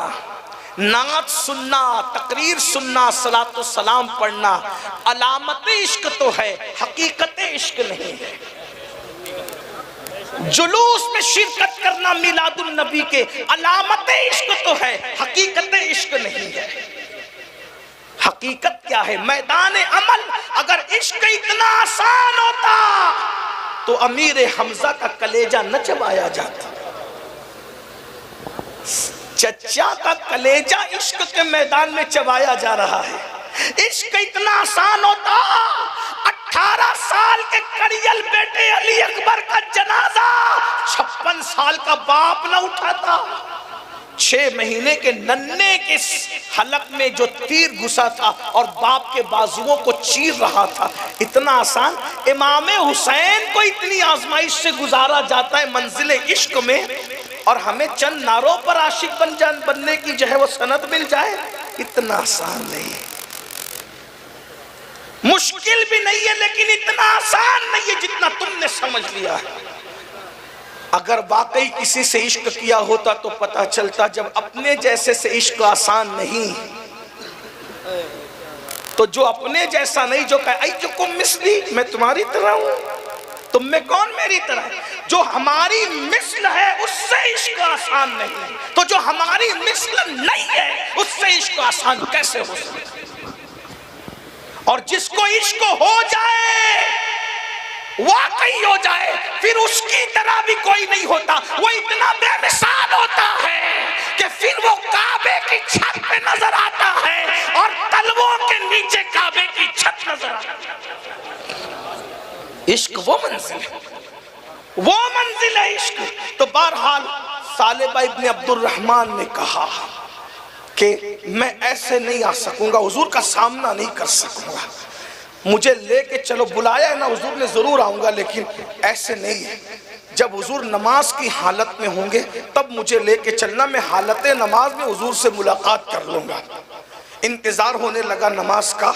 नात सुनना, तकरीर सुनना, सलातो सलाम पढ़ना अलामत इश्क तो है, हकीकत इश्क नहीं है। जुलूस में शिरकत करना मिलादुल नबी के अलामत इश्क तो है, हकीकत इश्क नहीं है। हकीकत क्या है? मैदान अमल। अगर इश्क इतना आसान होता तो अमीर हमजा का कलेजा न चबाया जाता। चचा का कलेजा इश्क के मैदान में चबाया जा रहा है। इश्क इतना आसान होता, 18 साल के कड़ियल बेटे अली अकबर का जनाजा 56 साल का बाप न उठाता। 6 महीने के नन्हे के हलक में जो तीर घुसा था और बाप के बाजुओं को चीर रहा था, इतना आसान इमाम हुसैन को इतनी आजमाइश से गुजारा जाता है मंजिले इश्क में, और हमें चंद नारों पर आशिक बनने की जो है वो सनद मिल जाए, इतना आसान नहीं है। मुश्किल भी नहीं है लेकिन इतना आसान नहीं है जितना तुमने समझ लिया है। अगर वाकई किसी से इश्क किया होता तो पता चलता जब अपने जैसे से इश्क आसान नहीं, तो जो अपने जैसा नहीं, जो कहे अय्युकुम मिस्ली, मैं तुम्हारी तरह हूं, तुम में कौन मेरी तरह है, जो हमारी मिस्ल है उससे इश्क आसान नहीं, तो जो हमारी मिस्ल नहीं है उससे इश्क आसान कैसे हो सकता। और जिसको इश्क हो जाए, वाकई हो जाए, फिर उसकी तरह भी कोई नहीं होता। वो इतना बेमिसाल होता है कि फिर वो काबे की छत पे नजर आता है और तलवों के नीचे काबे की छत नजर आती है। इश्क वो मंजिल है, वो मंजिल है इश्क। तो बहरहाल सालेबा इब्न अब्दुर्रहमान ने कहा कि मैं ऐसे नहीं आ सकूंगा, हुजूर का सामना नहीं कर सकूंगा, मुझे लेके चलो, बुलाया है ना हुजूर ने, जरूर आऊंगा, लेकिन ऐसे नहीं है। जब हुजूर नमाज की हालत में होंगे तब मुझे लेके चलना, मैं हालत नमाज में हुजूर से मुलाकात कर लूंगा। इंतजार होने लगा नमाज का।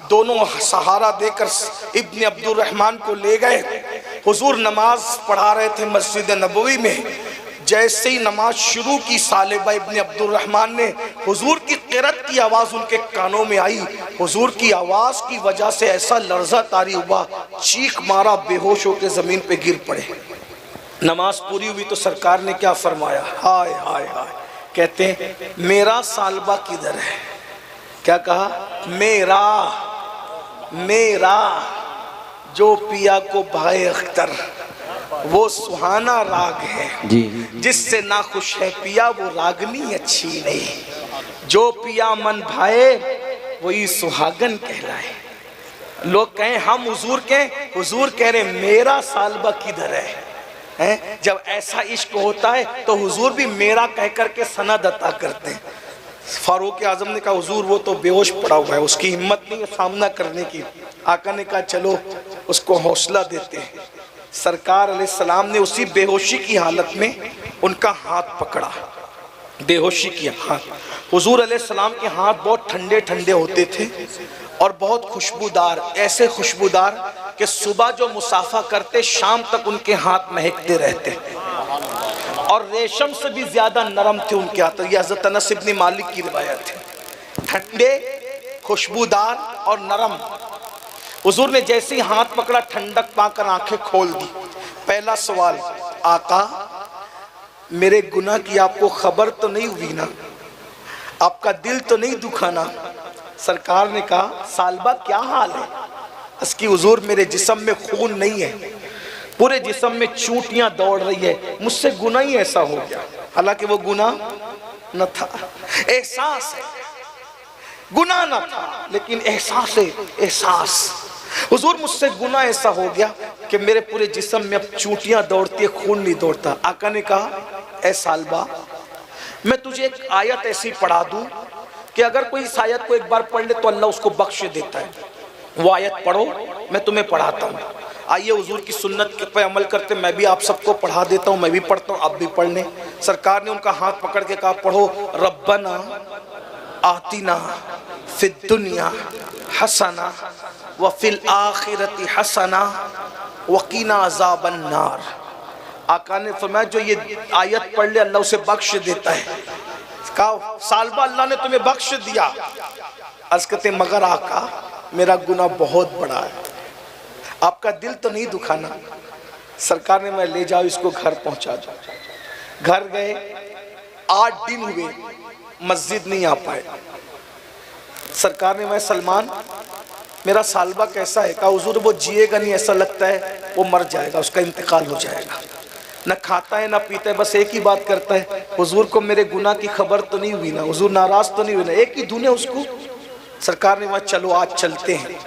दोनों सहारा देकर इब्न अब्दुर्रहमान को ले गए। हुजूर नमाज पढ़ा रहे थे मस्जिद नबवी में। जैसे ही नमाज शुरू की, सालेबा इब्न अब्दुर्रहमान ने, हुजूर की क़िरात की आवाज़ उनके कानों में आई। हुजूर की आवाज़ की वजह से ऐसा लर्ज़ा तारी हुआ, चीख मारा, बेहोश होकर ज़मीन पे गिर पड़े। नमाज पूरी हुई तो सरकार ने क्या फरमाया, हाय हाय हाय, कहते हैं मेरा सालबा किधर है। क्या कहा, मेरा मेरा जो पिया को भाई अख्तर, वो सुहाना राग है जिससे ना खुश है पिया, वो रागनी अच्छी नहीं। जो पिया मन भाए वही सुहागन कहलाए। लोग कहें हम हुजूर के, हुजूर कह रहे मेरा सालबा किधर है। जब ऐसा इश्क होता है तो हुजूर भी मेरा कह करके सनद अता करते हैं। फारूक आजम ने कहा हुजूर वो तो बेहोश पड़ा हुआ है, उसकी हिम्मत नहीं है सामना करने की। आका ने कहा चलो उसको हौसला देते हैं। सरकार अलैहिस्सलाम ने उसी बेहोशी की हालत में उनका हाथ पकड़ा, बेहोशी की हाथ। हुजूर अलैहिस्सलाम के हाथ बहुत ठंडे ठंडे होते थे और बहुत खुशबूदार, ऐसे खुशबूदार कि सुबह जो मुसाफा करते शाम तक उनके हाथ महकते रहते, और रेशम से भी ज्यादा नरम थे उनके हाथ। ये हज़रत अनस इब्न मालिक की रिवायत है। ठंडे, खुशबूदार और नरम। हुजूर ने जैसे ही हाथ पकड़ा, ठंडक पाकर आंखें खोल दी। पहला सवाल, आका मेरे गुनाह की आपको खबर तो नहीं हुई ना, आपका दिल तो नहीं दुखा ना। सरकार ने कहा सालबा क्या हाल है। उसकी हुजूर मेरे जिस्म में खून नहीं है, पूरे जिस्म में चूंटियां दौड़ रही है, मुझसे गुनाह ही ऐसा हो गया। हालांकि वो गुनाह न था, एहसास है, गुनाह न था लेकिन एहसास है, एहसास। हुजूर मुझसे गुनाह ऐसा हो गया कि मेरे पूरे जिस्म में अब चूंटियां दौड़ती है, खून नहीं दौड़ता। आका ने कहा ए सालबा मैं तुझे एक आयत ऐसी पढ़ा दूं कि अगर कोई इस आयत को एक बार पढ़ ले तो अल्लाह उसको बख्श देता है। वो आयत पढ़ो, मैं तुम्हें पढ़ाता हूँ। आइए हुजूर की सुन्नत पे अमल करते, मैं भी आप सबको पढ़ा देता हूँ, मैं भी पढ़ता हूँ, आप भी पढ़ लें। सरकार ने उनका हाथ पकड़ के कहा पढ़ो, रब्बना आतिना फिद दुनिया हसना व फिल आखिरति हसना वकीना अज़ाबन नार। आका ने फरमाया जो ये आयत पढ़ ले अल्लाह उसे बख्श देता है। कहा सालबा अल्लाह ने तुम्हें बख्श दिया। अर्ज़ करते मगर आका मेरा गुनाह बहुत बड़ा है, आपका दिल तो नहीं दुखाना। सरकार ने मैं ले जाओ इसको घर पहुंचा दो। घर गए, 8 दिन हुए मस्जिद नहीं आ पाए। सरकार ने मैं सलमान मेरा सालबा कैसा है? कहा हुजूर वो जिएगा नहीं, ऐसा लगता है वो मर जाएगा, उसका इंतकाल हो जाएगा। न खाता है ना पीता है, बस एक ही बात करता है, हुजूर को मेरे गुनाह की खबर तो नहीं हुई ना, हुजूर नाराज तो नहीं हुई ना, एक ही धुन है उसको। सरकार ने वहाँ चलो आज चलते हैं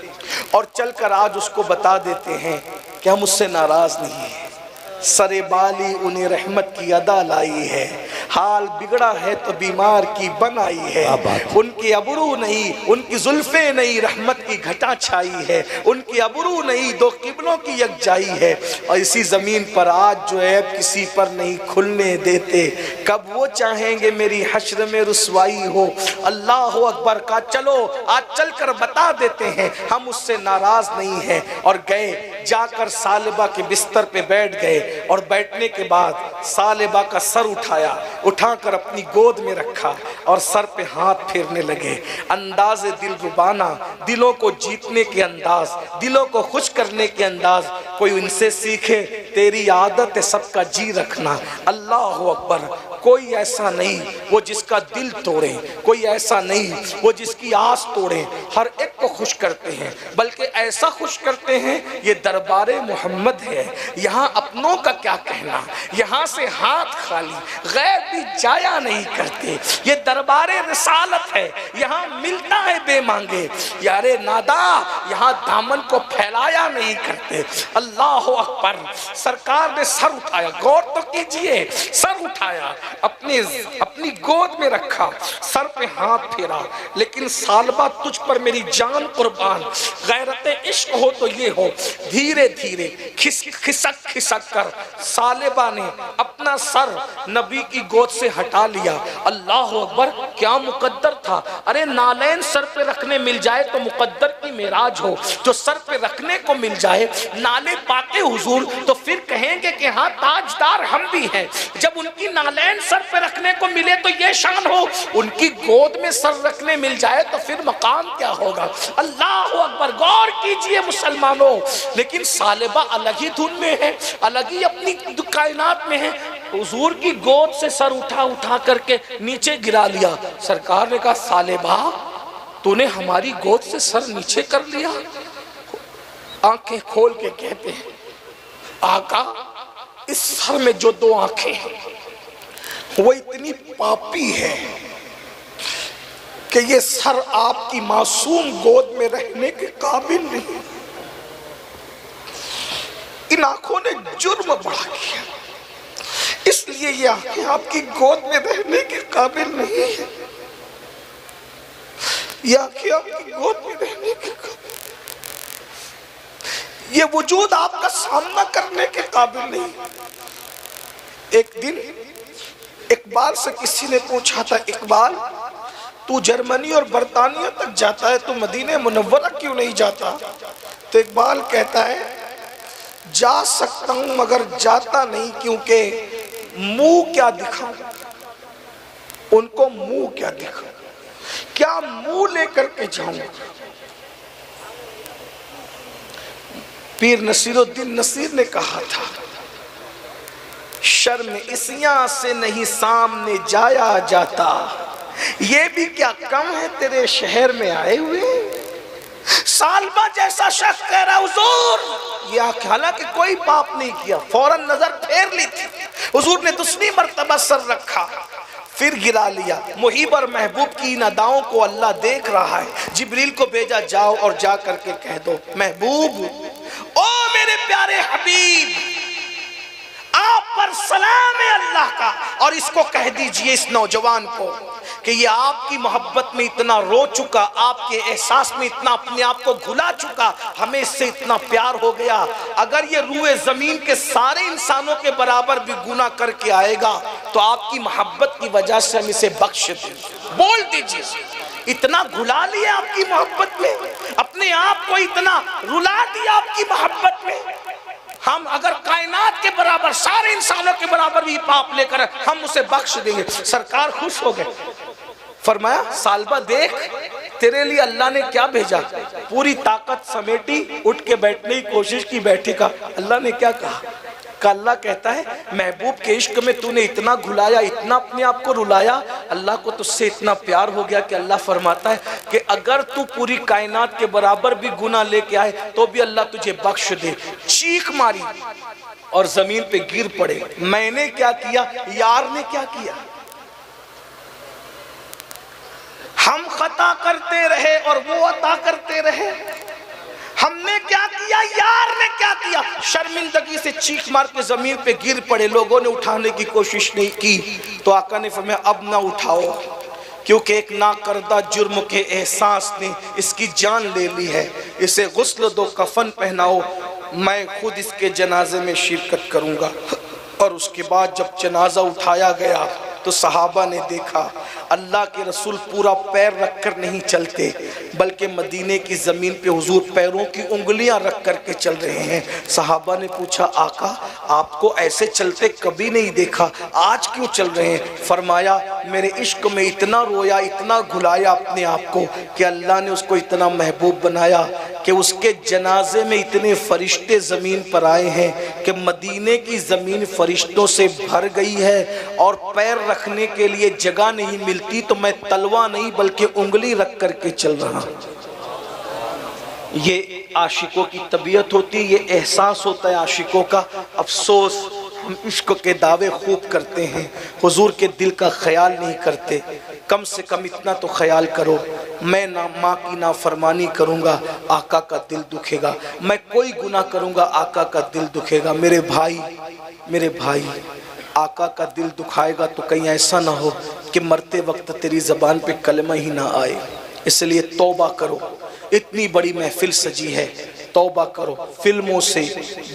और चलकर आज उसको बता देते हैं कि हम उससे नाराज नहीं हैं। सरे बाली उन्हें रहमत की अदा लाई है, हाल बिगड़ा है तो बीमार की बनाई है। उनकी अबरू नहीं, उनकी जुल्फे नहीं, रहमत की घटा छाई है। उनकी अबरू नहीं, दो किबलों की यकजाई है। और इसी जमीन पर आज जो है किसी पर नहीं खुलने देते, कब वो चाहेंगे मेरी हश्र में रुसवाई हो। अल्लाह अकबर का चलो आज चलकर बता देते हैं हम उससे नाराज नहीं हैं। और गए जाकर सालिबा के बिस्तर पे बैठ गए और बैठने के बाद सालिबा का सर उठाया, उठाकर अपनी गोद में रखा और सर पे हाथ फेरने लगे। अंदाज़े दिल रुबाना, दिलों को जीतने के अंदाज, दिलों को खुश करने के अंदाज कोई उनसे सीखे। तेरी आदत है सबका जी रखना। अल्लाह अकबर। कोई ऐसा नहीं वो जिसका दिल तोड़े, कोई ऐसा नहीं वो जिसकी आस तोड़े। हर एक को खुश करते हैं, बल्कि ऐसा खुश करते हैं ये दरबारे मोहम्मद है। यहाँ अपनों का क्या कहना, यहाँ से हाथ खाली, गैर भी जाया नहीं करते। ये दरबारे रिसालत है, यहाँ मिलता है बेमांगे। यारे नादा, यहाँ दामन को फैलाया नहीं करते। अल्लाह अकबर। सरकार ने सर उठाया, गौर तो कीजिए, सर उठाया, अपनी गोद में रखा, सर पे हाथ फेरा। लेकिन सालबा तुझ पर मेरी जान कुर्बान, गैरते इश्क हो तो ये हो। धीरे धीरे खिसक खिसक कर सालिबा ने अपना सर नबी की गोद से हटा लिया। अल्लाह अकबर। क्या मुकद्दर था। अरे नालैन सर पे रखने मिल जाए तो मुकद्दर की मेराज हो। जो सर पे रखने को मिल जाए नाले पाके हुजूर, तो फिर कहेंगे कि हाँ ताजदार हम भी हैं। जब उनकी नालैन सर पे रखने को मिले तो ये शान हो, उनकी गोद में सर रखने मिल जाए तो फिर मकाम क्या होगा। अल्लाह अकबर। गौर कीजिए मुसलमानों। लेकिन सालिबा अलग ही धुन में है, अलग ही अपनी कायनात में है। हुजूर की गोद से सर उठा करके नीचे गिरा लिया। सरकार ने कहा सालिबा तूने हमारी गोद से सर नीचे कर लिया। आंखें खोल के कहते हैं आका, इस सर में जो दो आंखें हैं वो इतनी पापी है कि ये सर आपकी मासूम गोद में रहने के काबिल नहीं। इन आंखों ने जुर्म बढ़ा किया, इसलिए ये आंखें आपकी गोद में रहने के काबिल नहीं है। ये आंखें आपकी गोद में रहने के काबिल, ये वजूद आपका सामना करने के काबिल नहीं। एक दिन इकबाल से किसी ने पूछा था, इकबाल तू जर्मनी और बरतानिया तक जाता है, तू मदीने मुनव्वरा क्यों नहीं जाता? तो इकबाल कहता है जा सकता हूं मगर जाता नहीं, क्योंकि मुंह क्या दिखाऊं उनको, मुंह क्या दिखाऊं, क्या मुंह लेकर के जाऊं। पीर नसीरुद्दीन नसीर ने कहा था शर्म इसियां से नहीं सामने जाया जाता, ये भी क्या कम है तेरे शहर में आए हुए। सालबा जैसा शख्स कह रहा हुजूर, ये हालांकि कोई पाप नहीं किया, फौरन नजर फेर ली थी। हुजूर ने दूसरी मर्तबा सर रखा, फिर गिरा लिया। मुहिब और महबूब की इन अदाओं को अल्लाह देख रहा है। जिब्रील को भेजा, जाओ और जा करके कह दो महबूब, ओ मेरे प्यारे हबीब, आप पर सलाम है अल्लाह का, और इसको कह दीजिए इस नौजवान को कि ये आपकी मोहब्बत में इतना रो चुका, आपके एहसास में इतना अपने आप को घुला चुका, हमें इससे इतना प्यार हो गया, अगर ये रूए जमीन के सारे इंसानों के बराबर भी गुनाह करके आएगा तो आपकी मोहब्बत की वजह से हम इसे बख्श दें। बोल दीजिए, इतना घुला लिया आपकी मोहब्बत में, अपने आप को इतना रुला दिया आपकी मोहब्बत में। हम अगर कायनात के बराबर, सारे इंसानों के बराबर भी पाप लेकर हम उसे बख्श देंगे। सरकार खुश हो गए, फरमाया सालबा देख तेरे लिए अल्लाह ने क्या भेजा। पूरी ताकत समेटी, उठ के बैठने की कोशिश की, बैठे का। अल्लाह ने क्या कहा, का अल्लाह कहता है महबूब के इश्क में तूने इतना घुलाया, इतना अपने आप को रुलाया, अल्लाह को तुझसे इतना प्यार हो गया कि अल्लाह फरमाता है कि अगर तू पूरी कायनात के बराबर भी गुनाह लेके आए तो भी अल्लाह तुझे बख्श दे। चीख मारी और जमीन पे गिर पड़े। मैंने क्या किया, यार ने क्या किया? हम खता करते रहे और वो अता करते रहे। हमने क्या किया, यार ने क्या किया? शर्मिंदगी से चीख मार के जमीन पे गिर पड़े। लोगों ने उठाने की कोशिश नहीं की तो आका ने फरमाया अब ना उठाओ, क्योंकि एक ना करदा जुर्म के एहसास ने इसकी जान ले ली है। इसे गुस्ल दो, कफन पहनाओ, मैं खुद इसके जनाजे में शिरकत करूंगा। और उसके बाद जब जनाजा उठाया गया तो सहाबा ने देखा अल्लाह के रसूल पूरा पैर रखकर नहीं चलते, बल्कि मदीने की ज़मीन पे हुजूर पैरों की उंगलियां रख कर के चल रहे हैं। सहाबा ने पूछा आका आपको ऐसे चलते कभी नहीं देखा, आज क्यों चल रहे हैं? फरमाया मेरे इश्क में इतना रोया, इतना घुलाया अपने आप को कि अल्लाह ने उसको इतना महबूब बनाया कि उसके जनाजे में इतने फरिश्ते ज़मीन पर आए हैं कि मदीने की ज़मीन फरिश्तों से भर गई है और पैर रखने के लिए जगह नहीं मिलती, तो मैं तलवा नहीं बल्कि उंगली रख करके चल रहा। ये आशिकों की तबीयत होती है, ये एहसास होता है आशिकों का। अफसोस हम इश्क के दावे खूब करते हैं, हुजूर के दिल का ख्याल नहीं करते। कम से कम इतना तो ख्याल करो, मैं ना माँ की नाफरमानी करूँगा आका का दिल दुखेगा, मैं कोई गुनाह करूँगा आका का दिल दुखेगा। मेरे भाई आका का दिल दुखाएगा तो कहीं ऐसा ना हो कि मरते वक्त तेरी ज़बान पे कलमा ही ना आए। इसलिए तौबा करो, इतनी बड़ी महफिल सजी है, तौबा करो। फिल्मों से,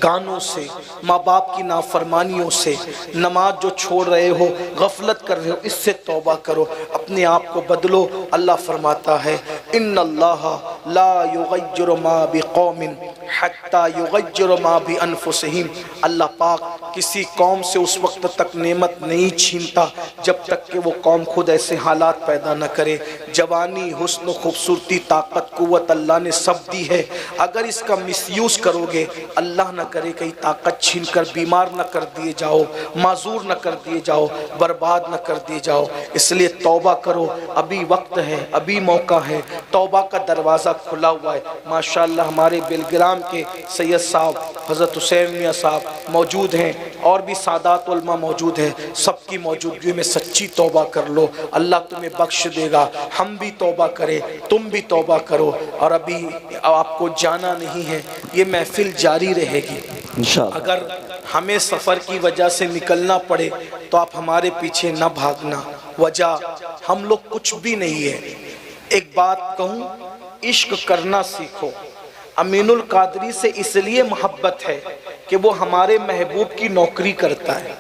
गानों से, माँ बाप की नाफरमानियों से, नमाज जो छोड़ रहे हो, गफलत कर रहे हो, इससे तौबा करो, अपने आप को बदलो। अल्लाह फरमाता है इन्नल्लाह ला युगय्यिरु मा बिकौमिन हत्ता युगय्यिरु मा बिअनफुसिहिम। अल्लाह पाक किसी कौम से उस वक्त तक नेमत नहीं छीनता जब तक कि वो कौम खुद ऐसे हालात पैदा न करे। जवानी, हुस्न, खूबसूरती, ताकत, कुव्वत अल्लाह ने सब दी है। अगर इसका मिसयूज़ करोगे, अल्लाह न करे कहीं ताकत छीन कर बीमार न कर दिए जाओ, माजूर न कर दिए जाओ, बर्बाद न कर दिए जाओ। इसलिए तौबा करो, अभी वक्त है, अभी मौका है, तौबा का दरवाज़ा खुला हुआ है। माशाअल्लाह हमारे बेलग्राम के सैयद साहब हज़रत हुसैन मियाँ साहब मौजूद हैं और भी सादात उलमा मौजूद हैं। सबकी मौजूदगी में सच्ची तौबा कर लो, अल्लाह तुम्हें बख्श देगा। हम भी तौबा करें, तुम भी तौबा करो। और अभी आपको जाना नहीं है, ये महफिल जारी रहेगी इंशाअल्लाह। अगर हमें सफ़र की वजह से निकलना पड़े तो आप हमारे पीछे न भागना, वजह हम लोग कुछ भी नहीं है। एक बात कहूँ, इश्क करना सीखो। अमीनुल कादरी से इसलिए मोहब्बत है कि वो हमारे महबूब की नौकरी करता है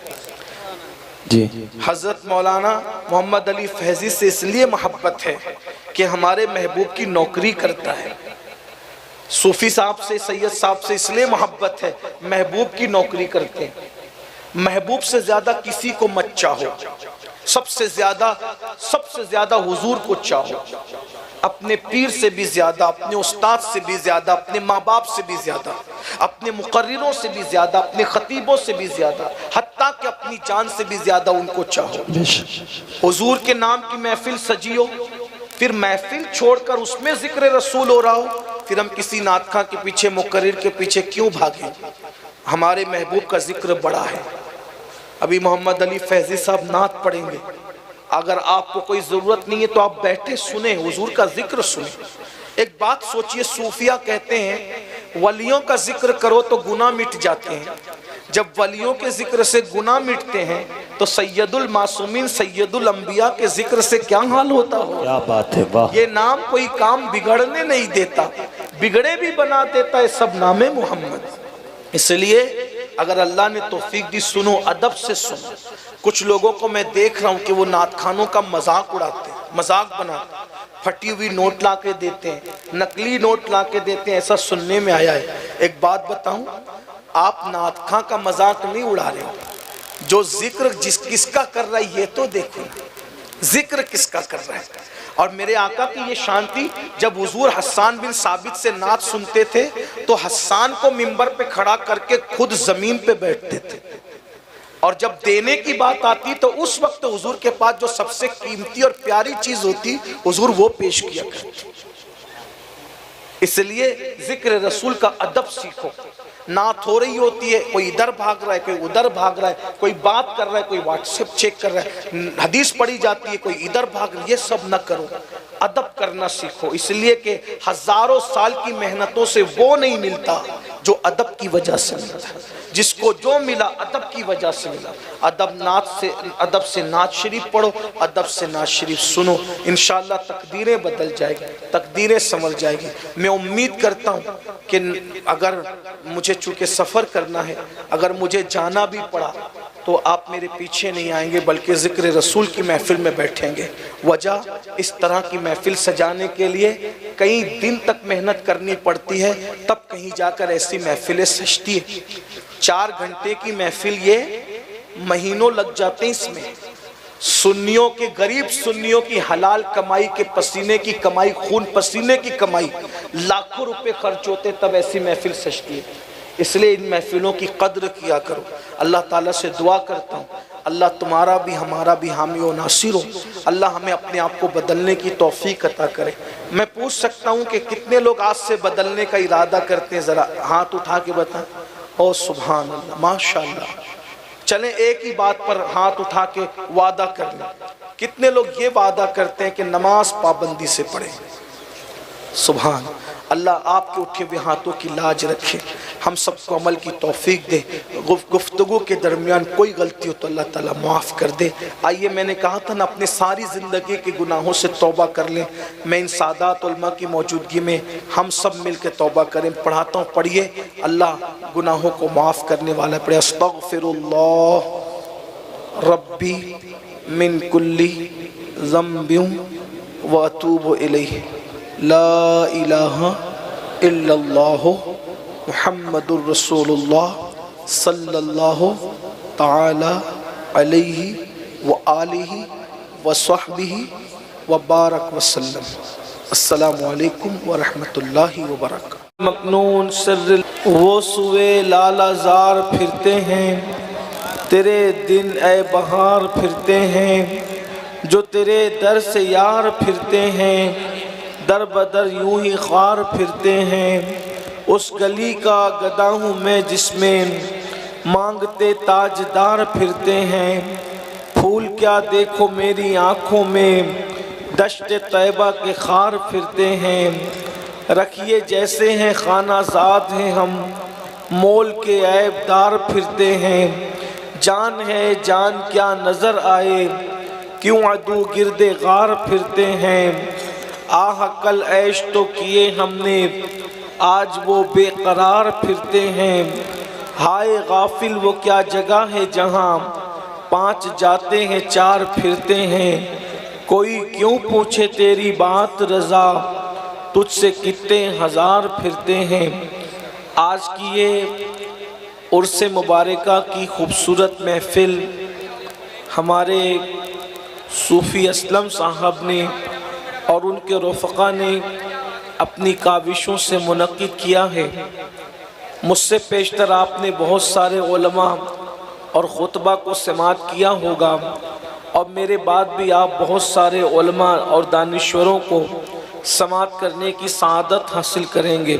जी। हज़रत मौलाना मोहम्मद अली फैज़ी से इसलिए मोहब्बत है कि हमारे महबूब की नौकरी करता है। सूफ़ी साहब से, सैयद साहब से इसलिए मोहब्बत है, महबूब की नौकरी करते हैं। महबूब से ज़्यादा किसी को मत चाहो, सबसे ज़्यादा हुजूर को चाहो, अपने पीर से भी ज़्यादा, अपने उस्ताद से भी ज़्यादा, अपने माँ बाप से भी ज़्यादा, अपने मुकर्रिरों से भी ज़्यादा, अपने खतीबों से भी ज़्यादा, हत्ता कि अपनी जान से भी ज़्यादा उनको चाहो। हुजूर के नाम की महफिल सजी हो, फिर महफिल छोड़कर उसमें ज़िक्र रसूल हो रहा हो, फिर हम किसी नातखा के पीछे, मुकर्रिर के पीछे क्यों भागें? हमारे महबूब का जिक्र बड़ा है। अभी मोहम्मद अली फैज़ी साहब नात पढ़ेंगे, अगर आपको कोई ज़रूरत नहीं है तो आप बैठे सुने, हुजूर का जिक्र सुने। एक बात सोचिए, सूफिया कहते हैं वलियों का जिक्र करो तो गुनाह मिट जाते हैं। जब वलियों के जिक्र से गुनाह मिटते हैं तो सैयदुल मासूमीन, सैयदुल अंबिया के जिक्र से क्या हाल होता हो। क्या बात है, वाह। ये नाम कोई काम बिगड़ने नहीं देता, बिगड़े भी बना देता है। सब नामे मोहम्मद। इसलिए अगर अल्लाह ने तौफीक दी, सुनो, अदब से सुनो। कुछ लोगों को मैं देख रहा हूँ कि वो नात खानों का मजाक उड़ाते हैं, मजाक बनाते, फटी हुई नोट ला के देते हैं, नकली नोट ला के देते हैं, ऐसा सुनने में आया है। एक बात बताऊं, आप नात खां का मजाक नहीं उड़ा रहे हो, जो जिक्र किसका कर रहा है ये तो देखो, जिक्र किसका कर रहा है। और मेरे आका की ये शांति, जब हुजूर हस्सान बिन साबित से नात सुनते थे तो हस्सान को मिंबर पे खड़ा करके खुद जमीन पे बैठते थे, और जब देने की बात आती तो उस वक्त हुजूर के पास जो सबसे कीमती और प्यारी चीज होती हुजूर वो पेश किया करते। इसलिए जिक्र रसूल का अदब सीखो। नात हो रही होती है, कोई इधर भाग रहा है, कोई उधर भाग रहा है, कोई बात कर रहा है, कोई व्हाट्सएप चेक कर रहा है, हदीस पढ़ी जाती है, कोई इधर भाग रहा है, ये सब न करो, अदब करना सीखो। इसलिए कि हजारों साल की मेहनतों से वो नहीं मिलता जो अदब की वजह से मिलता है। जिसको जो मिला अदब की वजह से मिला। अदब से नात शरीफ पढ़ो, अदब से नात शरीफ सुनो, इंशाअल्लाह तकदीरें बदल जाएगी, तकदीरें संभल जाएगी। मैं उम्मीद करता हूँ कि अगर मुझे चूँकि सफ़र करना है, अगर मुझे जाना भी पड़ा तो आप मेरे पीछे नहीं आएंगे बल्कि ज़िक्र रसूल की महफिल में बैठेंगे। वजह, इस तरह की महफिल सजाने के लिए कई दिन तक मेहनत करनी पड़ती है, तब कहीं जाकर ऐसी महफिलें सजती है। 4 घंटे की महफिल ये महीनों लग जाते हैं इसमें। सुन्नियों के, गरीब सुन्नियों की हलाल कमाई के पसीने की कमाई, खून पसीने की कमाई, लाखों रुपए खर्च होते तब ऐसी महफिल सजती है। इसलिए इन महफिलों की कद्र किया करो। अल्लाह ताला से दुआ करता हूँ अल्लाह तुम्हारा भी हमारा भी हामी और नासिर हो। अल्लाह हमें अपने आप को बदलने की तौफीक अता करे। मैं पूछ सकता हूँ कि कितने लोग आज से बदलने का इरादा करते हैं, ज़रा हाथ उठा के बताएं। ओ सुभान अल्लाह, माशाअल्लाह। चलें एक ही बात पर हाथ उठा के वादा कर लें। कितने लोग ये वादा करते हैं कि नमाज पाबंदी से पढ़ें। सुभान अल्लाह, आपके उठे हुए हाथों की लाज रखे, हम सबको अमल की तौफीक दे। गुफ्तगू के दरमियान कोई गलती हो तो अल्लाह ताला माफ़ कर दे। आइए, मैंने कहा था ना, अपने सारी ज़िंदगी के गुनाहों से तौबा कर लें। मैं इन सादात उलमा की मौजूदगी में हम सब मिल के तौबा करें। पढ़ाता हूँ, पढ़िए। अल्लाह गुनाहों को माफ़ करने वाला। पढ़े, अस्तगफिरुल्लाह रब्बी मिन कुल्ली ज़म्बिन व अतूबु इलैहि, ला इलाहा इल्लल्लाहु मुहम्मदुर रसूलुल्लाह सल्लल्लाहु ताला अलैहि व आलिहि व सहबिहि व बारक वसल्लम। अस्सलामु अलैकुम व रहमतुल्लाहि व बरकातहू। मकनून सिर्र वो सुए लालाजार फिरते हैं, तेरे दिन ए बहार फिरते हैं, जो तेरे दर से यार फिरते हैं, दर बदर यूं ही ख्वार फिरते हैं। उस गली का गदा हूँ मैं जिसमें मांगते ताजदार फिरते हैं। फूल क्या देखो मेरी आँखों में, दश्त तैबा के खार फिरते हैं। रखिए जैसे हैं खानाजाद हैं हम, मोल के ऐबदार फिरते हैं। जान है जान क्या नज़र आए, क्यों अदू गिरदे गार फिरते हैं। आह कल ऐश तो किए हमने, आज वो बेकरार फिरते हैं। हाय गाफिल वो क्या जगह है जहाँ 5 जाते हैं 4 फिरते हैं। कोई क्यों पूछे तेरी बात रज़ा, तुझसे कितने हज़ार फिरते हैं। आज की ये उर्स मुबारका की खूबसूरत महफिल हमारे सूफ़ी असलम साहब ने और उनके रफ़क़ा ने अपनी काविशों से मुनक़्क़िद किया है। मुझसे पेशतर आपने बहुत सारे उलमा और खुतबा को समात किया होगा, और मेरे बाद भी आप बहुत सारे उलमा और दानिश्वरों को समात करने की सआदत हासिल करेंगे।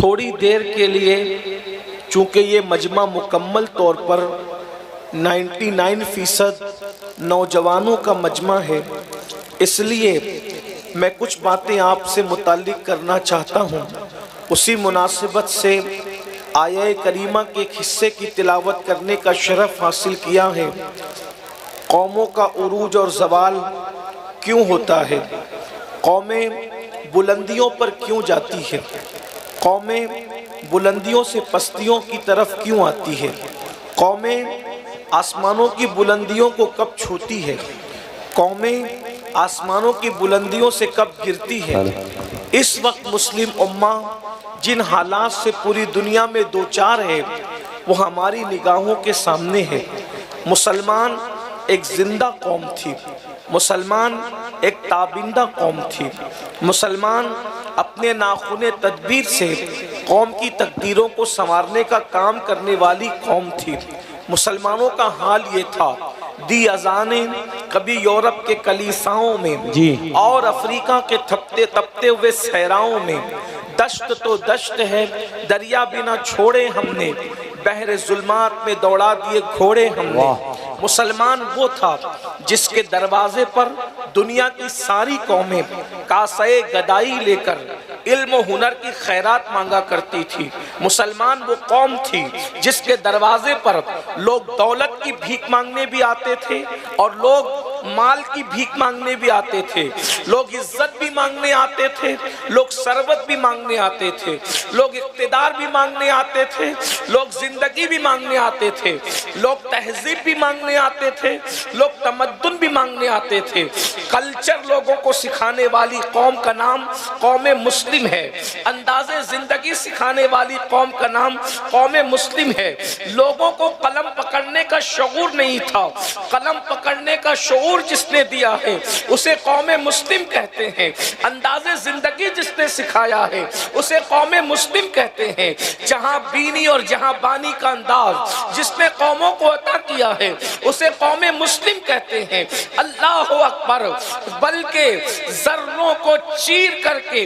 थोड़ी देर के लिए, चूँकि ये मजमा मुकम्मल तौर पर 99% नौजवानों का मजमा है, इसलिए मैं कुछ बातें आपसे मुताल्लिक़ करना चाहता हूँ। उसी मुनासिबत से आया करीमा के एक हिस्से की तिलावत करने का शरफ़ हासिल किया है। कौमों का उरूज और ज़वाल क्यों होता है, कौमें बुलंदियों पर क्यों जाती है, कौमें बुलंदियों से पस्तियों की तरफ क्यों आती है, कौमें आसमानों की बुलंदियों को कब छूती है, कौमें आसमानों की बुलंदियों से कब गिरती है। इस वक्त मुस्लिम उम्मा जिन हालात से पूरी दुनिया में दो चार है, वो हमारी निगाहों के सामने है। मुसलमान एक जिंदा कौम थी, मुसलमान एक ताबिंदा कौम थी। मुसलमान अपने नाखूने तदबीर से कौम की तकदीरों को संवारने का काम करने वाली कौम थी। मुसलमानों का हाल ये था, दी अजानें कभी यूरोप के कलीसाओं में जी। और अफ्रीका के तपते हुए सहराओं में, दश्त तो दश्त है दरिया बिना छोड़े हमने, बहरे जुल्मात में दौड़ा दिए घोड़े हमने। मुसलमान वो था जिसके दरवाजे पर दुनिया की सारी कौमें कासे गदाई लेकर इल्म हुनर की खैरात मांगा करती थी। मुसलमान वो कौम थी जिसके दरवाजे पर लोग दौलत की भीख मांगने भी आते थे और लोग माल की भीख मांगने भी आते थे, लोग इज्जत भी मांगने आते थे, लोग सरवत भी मांगने आते थे, लोग इख्तिदार भी मांगने आते थे, लोग जिंदगी भी मांगने आते थे, लोग तहजीब भी मांगने आते थे, लोग तमद्दुन भी मांगने आते थे। कल्चर लोगों को सिखाने वाली कौम का नाम कौम मुस्लिम है। अंदाजे जिंदगी सिखाने वाली कौम का नाम कौम मुस्लिम है। लोगों को कलम पकड़ने का शऊर नहीं था, कलम पकड़ने का शऊर जिसने दिया है उसे कौम मुस्लिम कहते हैं। अंदाजे जिंदगी जिसने सिखाया है उसे कौम मुस्लिम कहते हैं। जहां बीनी और जहां बानी का अंदाज जिसने कौमों को अता किया है उसे कौम मुस्लिम कहते हैं। अल्लाह अकबर। बल्कि जर्रों को चीर करके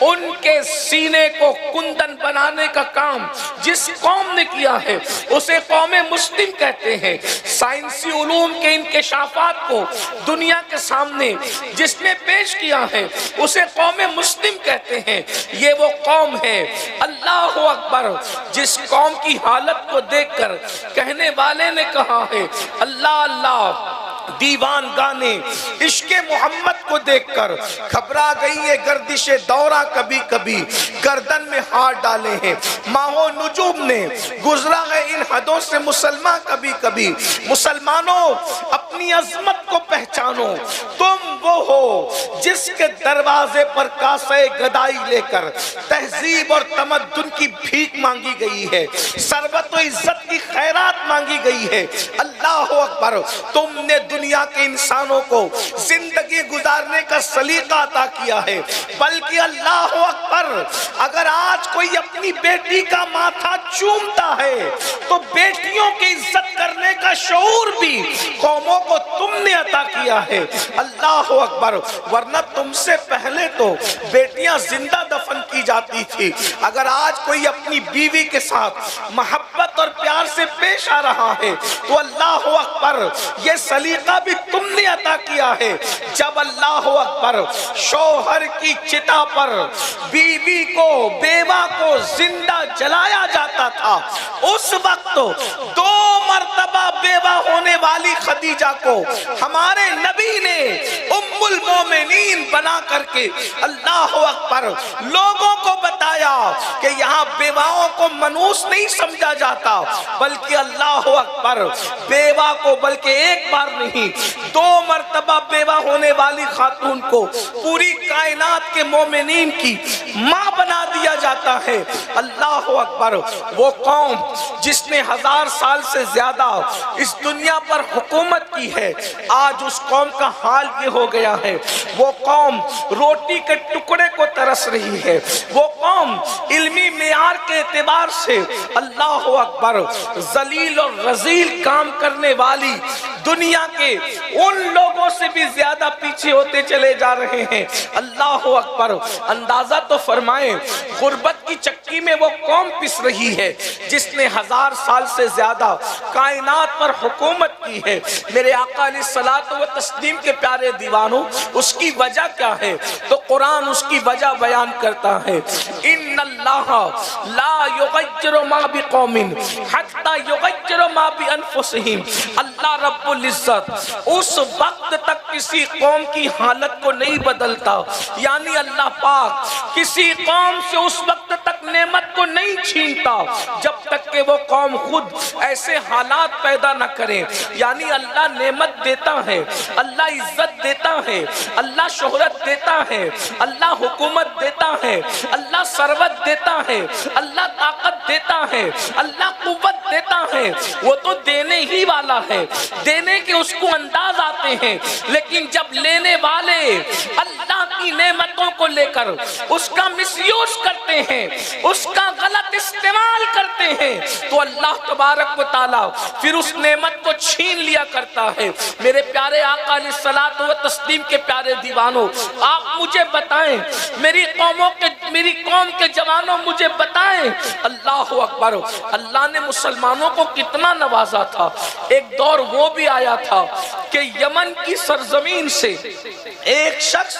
उनके सीने को कुंदन बनाने का काम जिस कौम ने किया है उसे कौम मुस्लिम कहते हैं। साइंसी उलूम के इंकशाफात को दुनिया के सामने जिसने पेश किया है उसे कौम मुस्लिम कहते हैं। ये वो कौम है, अल्लाह अकबर, जिस कौम की हालत को देखकर कहने वाले ने कहा है अल्लाह अल्लाह। दीवान गाने इश्के मोहम्मद को देखकर घबरा गई है गर्दिशे दौरा, कभी कभी गर्दन में हाथ डाले हैं माहो नुजूम ने, गुजरा है इन हदों से मुसलमान कभी कभी। मुसलमानों अपनी अजमत को पहचानो, तुम वो हो जिसके दरवाजे पर कासे गदाई लेकर तहजीब और तमद्दुन की भीख मांगी गई है, सरबत व इज्जत की खैरात मांगी गई है। अल्लाह अकबर। तुमने दुनिया के इंसानों को जिंदगी गुजारने का सलीका अता किया है। बल्कि अल्लाह अकबर, अगर आज कोई अपनी बेटी का माथा चूमता है तो बेटियों की इज्जत करने का शऊर भी कौमों को तुमने अता किया है। अल्लाह अकबर। वरना तुमसे पहले तो बेटियां जिंदा दफन की जाती थी। अगर आज कोई अपनी बीवी के साथ मोहब्बत और प्यार से पेश आ रहा है तो अल्लाह अकबर, ये सलीका भी तुमने अता किया है। जब अल्लाह अकबर शौहर की चिता पर बीवी को, बेवा को जिंदा जलाया जाता था, उस वक्त 2 मर्तबा बेवा होने वाली खदीजा को हमारे नबी ने उम्मुल मोमिनीन बना करके अल्लाह अकबर लोगों को बताया कि यहाँ बेवाओं को मनूस नहीं समझा जाता, बल्कि अल्लाह अकबर बेवा को बल्कि एक बार नहीं 2 मर्तबा बेवा होने वाली खातून को पूरी कायनात के मोमिनीन की माँ बना दिया जाता है। अल्लाह अकबर। वो कौम जिसने 1000 साल से ज्यादा इस दुनिया पर हुकूमत की है, आज उस कौम का हाल ये हो गया है। वो कौम रोटी के टुकड़े को तरस रही है। वो कौम इल्मी मेयार के एतबार से अल्लाह अकबर जलील और रजील काम करने वाली दुनिया के उन लोगों से भी ज्यादा पीछे होते चले जा रहे हैं। अल्लाह अकबर। अंदाजा तो फरमाए, गुर्बत की चक्की में वो कौम पिस रही है जिसने 1000 साल से ज्यादा कायनात पर हुकूमत की है। मेरे आका अलैहिस्सलातु व तस्लीम के प्यारे दीवानों, उसकी वजह क्या है? तो कुरान उसकी वजह बयान करता है। इन्नल्लाह ला युगय्यिरु मा बिकौमिन हत्ता युगय्यिरु मा बिअनफुसिहिम। अल्लाह रब्बुल इज्जत उस वक्त तक किसी कौम की हालत को नहीं बदलता, यानी अल्लाह पाक किसी कौम से उस वक्त तक नेमत को नहीं नहीं छीनता जब तक कि वो कौम खुद ऐसे हालात पैदा न करे। यानी अल्लाह नेमत देता है, अल्लाह इज्जत देता है, अल्लाह शोहरत देता है, अल्लाह हुकूमत देता है, अल्लाह सरवत देता है, अल्लाह ताकत देता है, अल्लाह कुव्वत देता है। वो तो देने ही वाला है, देने के उसको अंदाज आते हैं, लेकिन जब लेने वाले अल्लाह की नेमतों को लेकर उसका मिसयूज करते हैं, उसका गलत इस्तेमाल करते हैं, तो अल्लाह तबारक व तआला फिर उस नेमत को छीन लिया करता है। मेरे प्यारे आका अलैहिस्सलात व तस्लीम के प्यारे दीवानों, आप मुझे बताएं, मेरी कौम के जवानों मुझे बताएं, अल्लाह अकबर, अल्लाह ने मुसलमानों को कितना नवाजा था। एक दौर वो भी आया था कि यमन की सरजमीन से एक शख्स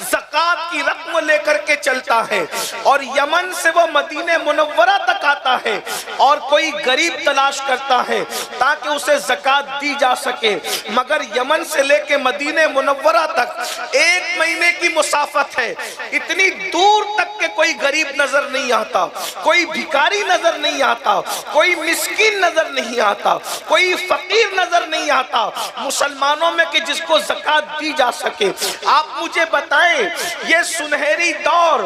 ज़कात की रकम लेकर के चलता है और यमन से वो मदीने मुनव्वरा तक आता है और कोई गरीब तलाश करता है ताकि उसे ज़कात दी जा सके। मगर यमन से लेके मदीने मुनव्वरा तक 1 महीने की मुसाफत है, इतनी दूर तक के कोई गरीब नजर नहीं आता, कोई भिखारी नजर नहीं आता, कोई मिस्कीन नजर नहीं आता, कोई फकीर नजर नहीं आता मुसलमानों में कि जिसको ज़कात दी जा सके। आप मुझे बताएं, ये सुनहरी दौर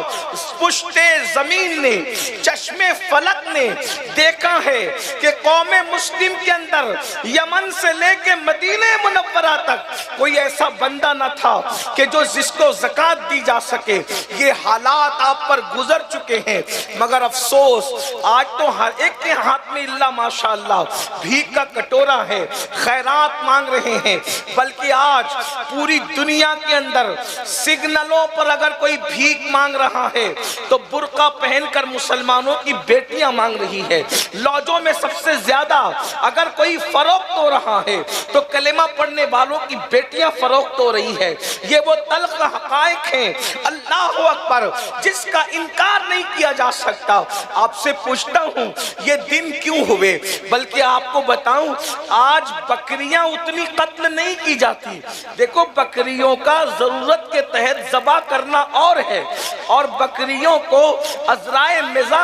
पुश्ते जमीन ने, चश्मे फलक ने देखा है कि कौमे मुस्लिम के अंदर यमन से लेके मदीने मुनव्वरा तक कोई ऐसा बंदा न था कि जो जिसको ज़कात दी जा सके। ये हालात आप पर गुजर चुके हैं, मगर अफसोस आज तो हर एक के हाथ में इल्ला माशाअल्लाह भीख का कटोरा है, खैरात मांग रहे हैं। बल्कि आज पूरी दुनिया के अंदर सिग्नलों पर अगर कोई भीख मांग रहा है तो बुर्का पहनकर मुसलमानों की बेटियां मांग रही है। लॉजों में सबसे ज्यादा अगर कोई फरोख्त हो रहा है तो कलेमा पढ़ने वालों की बेटियां फरोख्त हो रही है। ये वो तल्ख हक़ाइक़ हैं, अल्लाह अकबर, जिसका इनकार नहीं किया जा सकता। आपसे पूछता हूँ ये दिन क्यों हुए? बल्कि आपको बताऊं, आज बकरियां उतनी कत्ल नहीं की जाती। देखो, बकरियों का जरूरत के तहत ज़बा करना और है, और बकरियों को अज़राए मिज़ा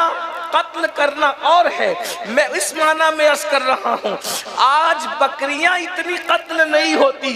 कत्ल करना और है। मैं इस माना में अर्ज कर रहा हूँ, आज बकरियां इतनी कत्ल नहीं होती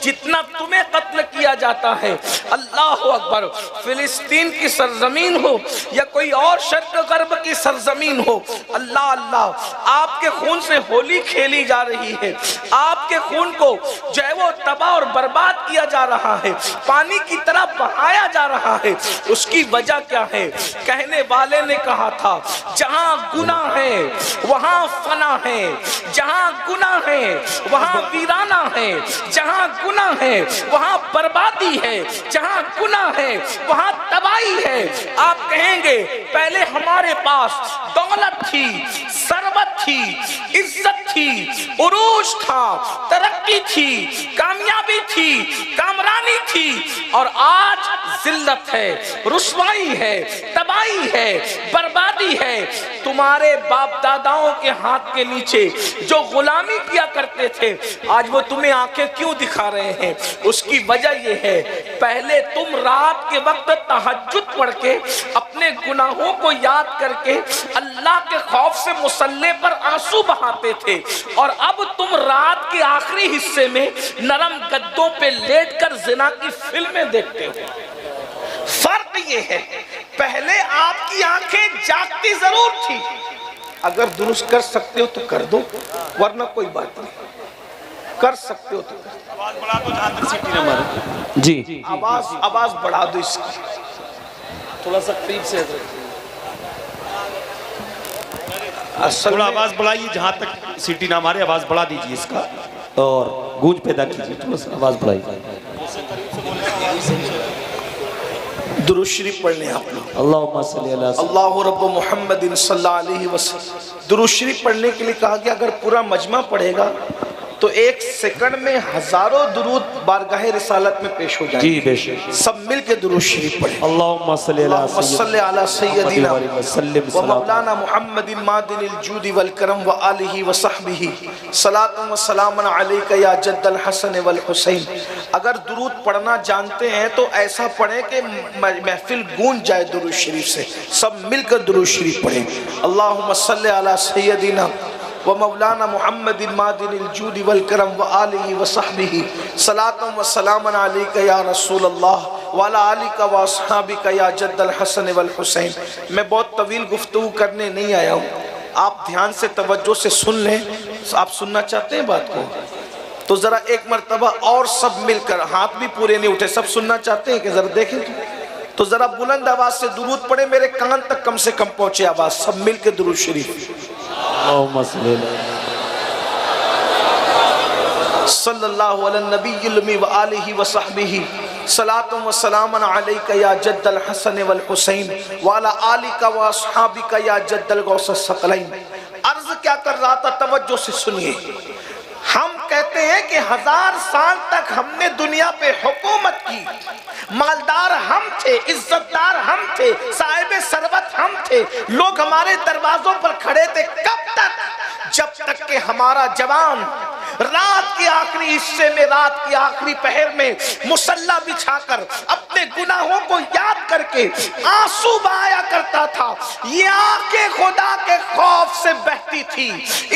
जितना तुम्हें कत्ल किया जाता है। अल्लाह अकबर, फिलिस्तीन की सरजमीन हो या कोई और शर्क गर्ब की सरजमीन हो, अल्लाह अल्लाह, आपके खून से होली खेली जा रही है, आपके खून को जो है वो तबाह और बर्बाद किया जा रहा है, पानी की तरह बहाया जा रहा है। उसकी वजह क्या है? कहने वाले ने कहा था, जहां गुनाह है वहां फना है, जहां गुनाह है वहां वीराना है, जहां गुनाह है वहां बर्बादी है, जहां गुनाह है वहां तबाही है। आप कहेंगे पहले हमारे पास दौलत थी, सरबत थी, इज्जत थी, उरूज था, तरक्की थी, कामयाबी थी, कामरानी थी, और आज जिल्लत है, रुसवाई है, तबाही है, बर्बादी है। तुम्हारे बाप दादाओं के हाथ के नीचे जो गुलामी किया करते थे, आज वो तुम्हें आंखें क्यों दिखा रहे हैं? उसकी वजह यह है, पहले तुम रात के वक्त तहज्जुद पढ़ के अपने गुनाहों को याद करके अल्लाह के खौफ से मुसल्ले पर आंसू बहाते थे, और अब तुम रात के आखिरी हिस्से में नरम गद्दों पे लेटकर जिना की फिल्में देखते हो। फर्क ये है, पहले आपकी आंखें जागती जरूर थी, अगर दुरुस्त कर सकते हो तो कर दो, वरना कोई बात नहीं, कर सकते हो तो कर दो। आवाज बढ़ा दो, जहां तक सीटी ना मारे। जी, आवाज बढ़ा दो इसकी, थोड़ा सा करीब से थोड़ा आवाज बढ़ाइए, जहां तक सीटी ना मारे आवाज बढ़ा दीजिए इसका, और गूंज पैदा कीजिए, थोड़ा सा आवाज बढ़ाइए। दुरूद शरीफ पढ़ने आप लोग, अल्लाह रब्बु मुहम्मदिन सल्लल्लाहु अलैहि वसल्लम। दुरूद शरीफ पढ़ने के लिए कहा गया, अगर पूरा मजमा पढ़ेगा तो एक सेकंड में हजारों दुरूद बारगाह रिसालत में पेश हो जाएंगे। जी बेशक। सब मिल के दुरूद शरीफ पढ़े। अल्लाहुम्मा सल्ली अला सय्यदिना वसल्लिम व मौलाना मुहम्मदिन मादिनिल जूदी वल करम व आलिहि व सहबिही सलातुन व सलामुन अलैका या जद्दल हसन वल हुसैन। अगर दुरूद पढ़ना जानते हैं तो ऐसा पढ़ें कि महफिल गूंज जाए दुरूद शरीफ से। सब मिलकर दुरूद शरीफ पढ़ें। अल्लाहुम्मा सल्ली अला सय्यदिना व मौलाना मुहम्मदिन मादिनिल जूदी वल करम व आलिहि व सहबिही सलातुन व सलामुन अलैका या रसूल अल्लाह व अला आलिका व अस्हाबिका या जद्दल हसन वल हुसैन। मैं बहुत तवील गुफ्तगू करने नहीं आया हूँ, आप ध्यान से तवज्जो से सुन लें। आप सुनना चाहते हैं बात को तो ज़रा एक मरतबा और सब मिलकर, हाथ भी पूरे नहीं उठे, सब सुनना चाहते हैं कि ज़रा देखें तो ज़रा बुलंद आवाज़ से दुरूद पढ़े, मेरे कान तक कम से कम पहुँचे आवाज़। सब मिल के दुरूद शरीफ। सल्लल्लाहु अला नबीयिल उम्मी व आलिहि व सहबिही सलातुन व सलामुन अलैका या जद्दल हसन वल हुसैन व अला आलिका व अस्हाबिका या जद्दल गौस सकलैन। अर्ज क्या कर रहा था, तवज्जो से सुनिए। हम कहते हैं कि 1000 साल तक हमने दुनिया पे हुकूमत की, मालदार हम थे, इज्जतदार हम थे, साहिब सरवत हम थे, लोग हमारे दरवाजों पर खड़े थे। कब तक? जब तक कि हमारा जवान रात के आखिरी हिस्से में, रात के आखिरी पहर में मुसल्ला बिछाकर अपने गुनाहों को याद करके आंसू बहाया करता था। ये आंखें खुदा के खौफ से बहती थी,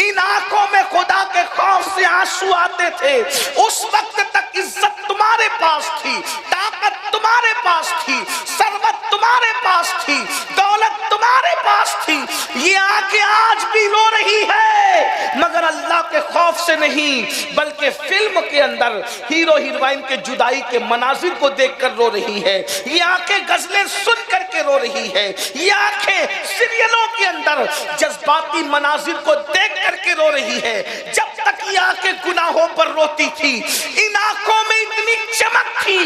इन आंखों में खुदा के खौफ से आंसू आते थे। उस वक्त तक इज्जत तुम्हारे पास थी, ताकत तुम्हारे पास थी, सरवत तुम्हारे पास थी, दौलत तुम्हारे पास थी। ये आंखें आज भी रो रही है, मगर अल्लाह के खौफ से नहीं, बल्कि फिल्म के अंदर हीरो हीरोइन के जुदाई के मनाजिर को देखकर रो रही है। ये आंखें गजलें सुन करके रो रही है। ये आंखें सीरियलों के अंदर जज्बाती मनाजिर को देख करके रो रही है। जब तक ये आंखें गुनाहों पर रोती थी, इन आंखों में इतनी चमक थी,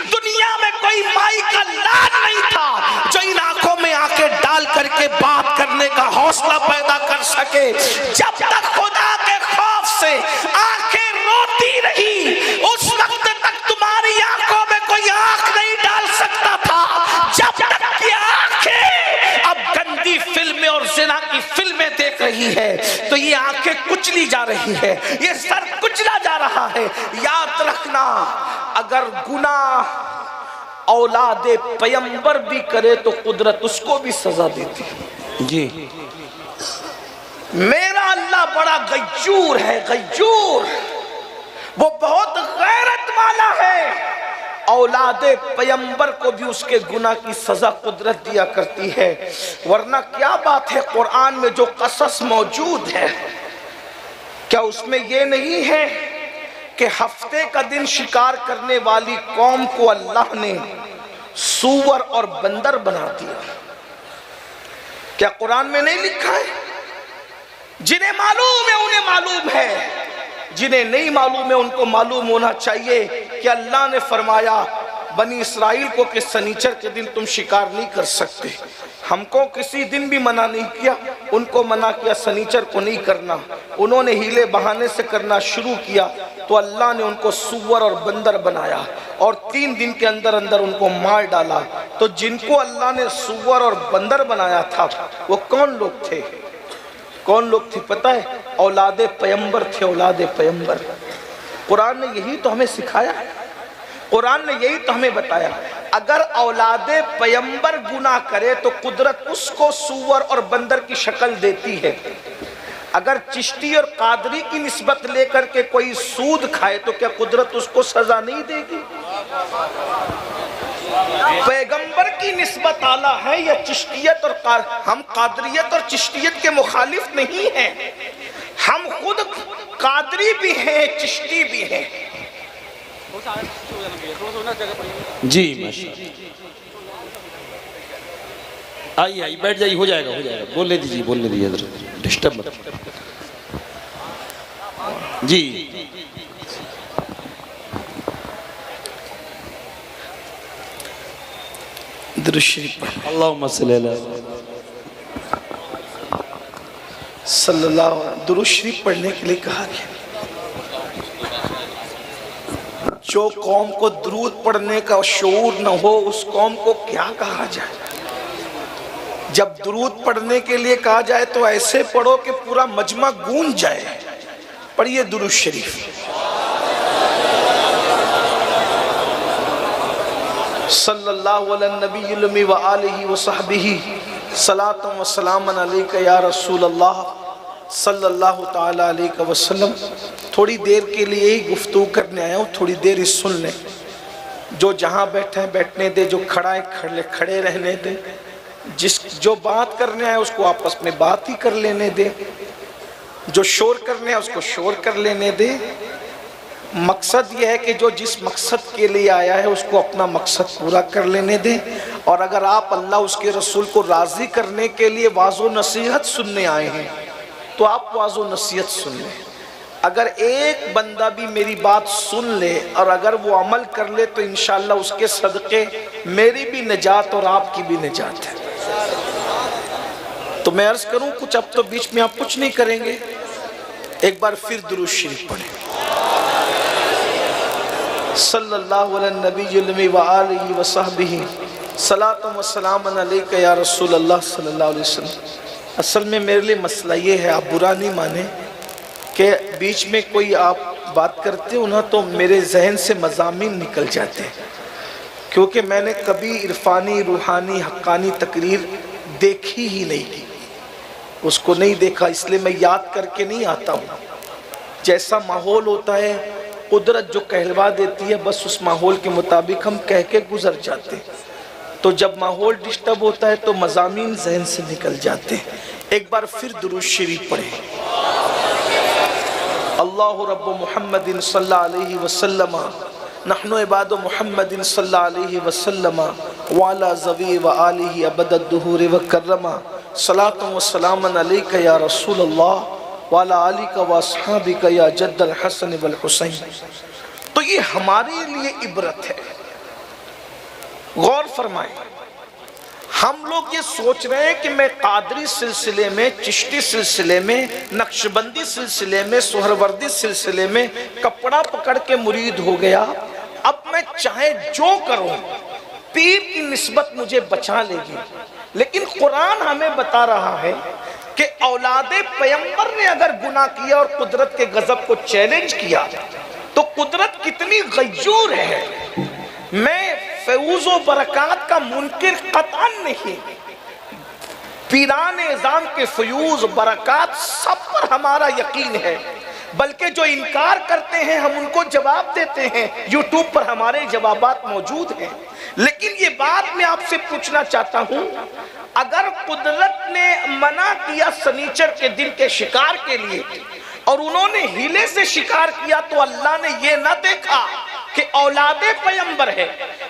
दुनिया में कोई माई का लाड नहीं था जो इन आंखों में आंखें डाल करके बात करने का हौसला पैदा कर सके। जब तक खुदा के खौफ से आंखें रोती रही, उस वक्त तक तुम्हारी आंखों में कोई आंख नहीं डाल सकता था। जब तक कि आंखें अब गंदी फिल्में और जिना की फिल्में देख रही है, तो ये आंखें कुचली जा रही है, ये सर कुचला जा रहा है। याद रखना, अगर गुनाह औलादे पैगंबर भी करे तो कुदरत उसको भी सजा देती है। जी, मेरा अल्लाह बड़ा गय्यूर है, गय्यूर, वो बहुत गैरत वाला है। औलादे पैगंबर को भी उसके गुनाह की सजा कुदरत दिया करती है। वरना क्या बात है, कुरान में जो कसस मौजूद है, क्या उसमें ये नहीं है कि हफ्ते का दिन शिकार करने वाली कौम को अल्लाह ने सूअर और बंदर बना दिया? क्या कुरान में नहीं लिखा है? जिन्हें मालूम है उन्हें मालूम है, जिन्हें नहीं मालूम है उनको मालूम होना चाहिए कि अल्लाह ने फरमाया बनी इसराइल को कि सनीचर के दिन तुम शिकार नहीं कर सकते। हमको किसी दिन भी मना नहीं किया, उनको मना किया सनीचर को नहीं करना। उन्होंने हीले बहाने से करना शुरू किया तो अल्लाह ने उनको सूअर और बंदर बनाया और 3 दिन के अंदर अंदर उनको मार डाला। तो जिनको अल्लाह ने सूअर और बंदर बनाया था वो कौन लोग थे? कौन लोग थे पता है? औलादे पैगंबर थे, औलादे पैगंबर। कुरान ने यही तो हमें सिखाया, कुरान ने यही तो हमें बताया। अगर औलादे पैगंबर गुनाह करे तो कुदरत उसको सूअर और बंदर की शक्ल देती है। अगर चिश्ती और कादरी की निस्बत लेकर के कोई सूद खाए तो क्या कुदरत उसको सजा नहीं देगी? पैगंबर की निस्बत आला है या चिश्तियत और हम कादरियत और चिश्तियत के मुखालिफ नहीं हैं, हम खुद कादरी भी हैं, चिश्ती भी हैं। जी आइए आइए बैठ जाइए, हो जाएगा हो जाएगा, बोलने दीजिए डिस्टर्ब मत। जी अल्लाहुम्मा सल्ली अला सल्लल्लाहु अलैहि दुरूद शरीफ पढ़ने के लिए कहा गया। जो कौम को दुरूद पढ़ने का शऊर न हो उस कौम को क्या कहा जाए। जब दुरूद पढ़ने के लिए कहा जाए तो ऐसे पढ़ो कि पूरा मजमा गूंज जाए। पढ़िए दुरूद शरीफ। सल्लल्लाहु अलैहि नबी व आलिहि व सहबिही सलातम व सलामन अलैका या रसूल अल्लाह सल्लल्लाहु ताला अलैहि वसल्लम। थोड़ी देर के लिए ही गुफ्तगू करने आया हूँ, थोड़ी देर ही सुन लें। जो जहाँ बैठे हैं बैठने दे, जो खड़ा है खड़े रहने दे, जो बात करने आए उसको आपस में बात ही कर लेने दे, जो शोर करने आए उसको शोर कर लेने दे। मकसद यह है कि जो जिस मकसद के लिए आया है उसको अपना मकसद पूरा कर लेने दे। और अगर आप अल्लाह उसके रसूल को राज़ी करने के लिए वाज़ो नसीहत सुनने आए हैं तो आप वाज़ो नसीहत सुन लें। अगर एक बंदा भी मेरी बात सुन ले और अगर वो अमल कर ले तो इंशाअल्लाह उसके सदक़े मेरी भी निजात और आपकी भी निजात है। तो मैं अर्ज़ करूं कुछ, अब तो बीच में आप कुछ नहीं करेंगे, एक बार फिर दुरूद शरीफ पढ़ें। सल्लल्लाहु अलैहि नबी व आलिहि व सहबिही सलातम व सलामन अलैका या रसूल अल्लाह सल्लल्लाहु अलैहि वसल्लम। असल में मेरे लिए मसला ये है, आप बुरा नहीं माने कि बीच में कोई आप बात करते हो ना तो मेरे जहन से मज़ामीन निकल जाते हैं, क्योंकि मैंने कभी इरफानी रूहानी हक्कानी तकरीर देखी ही नहीं, उसको नहीं देखा, इसलिए मैं याद करके नहीं आता हूँ। जैसा माहौल होता है कुदरत जो कहलवा देती है बस उस माहौल के मुताबिक हम कह के गुजर जाते हैं। तो जब माहौल डिस्टर्ब होता है तो मज़ामीन जहन से निकल जाते हैं। एक बार फिर दुरूद शरीफ पढ़ें। अल्लाहु रब्बु मुहम्मदिन सल्लल्लाहु अलैहि वसल्लम नहनु इबादु मुहम्मदिन सल्लल्लाहु अलैहि वसल्लम व अला ज़वी व आलिहि अबदद दुहूर व कररमा सलातु व सलामन अलैका या रसूल अल्लाह वाला अली का वासहाबी का या जद्दल हसन वल हुसैन। तो ये हमारे लिए इबरत है, गौर फरमाएं। हम लोग ये सोच रहे हैं कि मैं कादरी सिलसिले में, चिश्ती सिलसिले में, नक्शबंदी सिलसिले में, सोहरवर्दी सिलसिले में कपड़ा पकड़ के मुरीद हो गया, अब मैं चाहे जो करूं पीर की निस्बत मुझे बचा लेगी। लेकिन कुरान हमें बता रहा है कि औलादे पैगंबर ने अगर गुनाह किया और कुदरत के गजब को चैलेंज किया तो कुदरत कितनी गय्यूर है। मैं फैज़ व बरक़ात का मुनकिर कतअन नहीं, पीरान इज़ाम के फयूज़ बरक़ात सब पर हमारा यकीन है, बल्कि जो इनकार करते हैं हम उनको जवाब देते हैं, यूट्यूब पर हमारे जवाबात मौजूद हैं। लेकिन ये बात मैं आपसे पूछना चाहता हूं, अगर कुदरत ने मना किया सनीचर के दिन के शिकार के लिए और उन्होंने हीले से शिकार किया तो अल्लाह ने ये ना देखा कि औलादे पैगंबर है।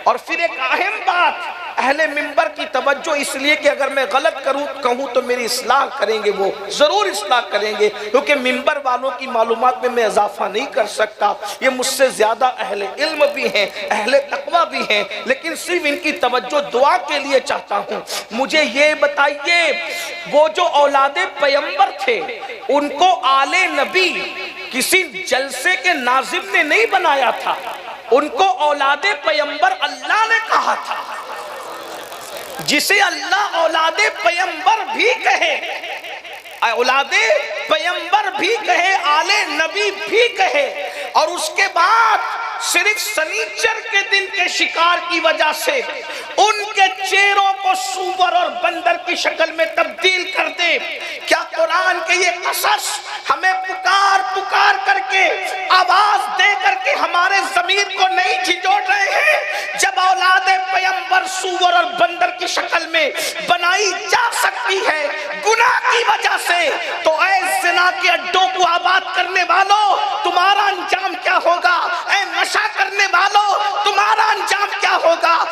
और फिर एक अहम बात, अहले मिंबर की तवज्जो इसलिए कि अगर मैं गलत कहूँ तो मेरी इस्लाह करेंगे, वो ज़रूर इस्लाह करेंगे, क्योंकि मिंबर वालों की मालूमात में मैं इजाफा नहीं कर सकता। ये मुझसे ज़्यादा अहले इल्म भी हैं, अहले तकवा भी हैं, लेकिन सिर्फ इनकी तवज्जो दुआ के लिए चाहता हूँ। मुझे ये बताइए, वो जो औलादे पैगंबर थे उनको आले नबी किसी जलसे के नाज़िम ने नहीं बनाया था, उनको औलादे पैगंबर अल्लाह ने कहा था। जिसे अल्लाह औलादे पैगंबर भी कहे, औलादे पैगंबर भी कहे, आले नबी भी कहे, और उसके बाद सिर्फ सनीचर के दिन के शिकार की वजह से उनके चेहरों को सूअर और बंदर की शक्ल में तब्दील कर दे। क्या कुरान के ये कसस हमें पुकार पुकार करके, आवाज दे करके हमारे ज़मीर को नहीं झिझोड़ रहे हैं? जब औलादे पैगंबर सूअर और बंदर की शक्ल में बनाई जा सकती है गुनाह की वजह से, तो ऐ ज़िना के अड्डों को आबाद